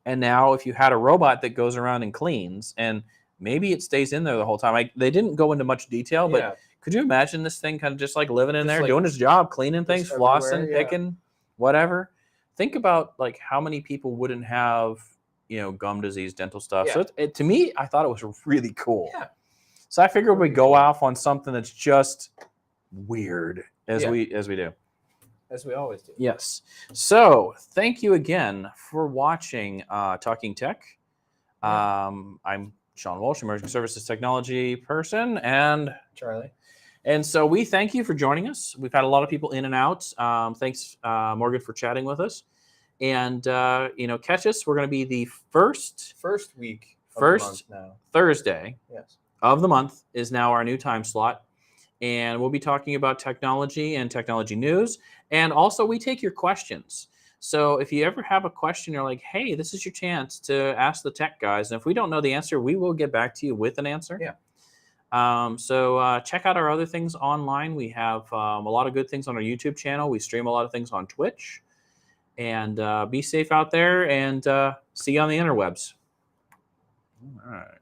A: And now if you had a robot that goes around and cleans, and maybe it stays in there the whole time. They didn't go into much detail, but could you imagine this thing kind of just like living in there, doing its job, cleaning things, flossing, picking, whatever? Think about like how many people wouldn't have gum disease, dental stuff. So to me, I thought it was really cool. Yeah. So I figured we'd go off on something that's just weird as we do.
B: As we always do.
A: Yes. So thank you again for watching Talking Tech. I'm Shawn Walsh, Emerging Services Technology person, and
B: Charlie.
A: And so we thank you for joining us. We've had a lot of people in and out. Thanks, Morgan, for chatting with us. And, catch us. We're going to be the first
B: week
A: of the month now. Thursday of the month is now our new time slot. And we'll be talking about technology and technology news. And also we take your questions. So if you ever have a question, you're like, hey, this is your chance to ask the tech guys. And if we don't know the answer, we will get back to you with an answer.
B: Yeah.
A: So check out our other things online. We have a lot of good things on our YouTube channel. We stream a lot of things on Twitch. And be safe out there, and see you on the interwebs. All right.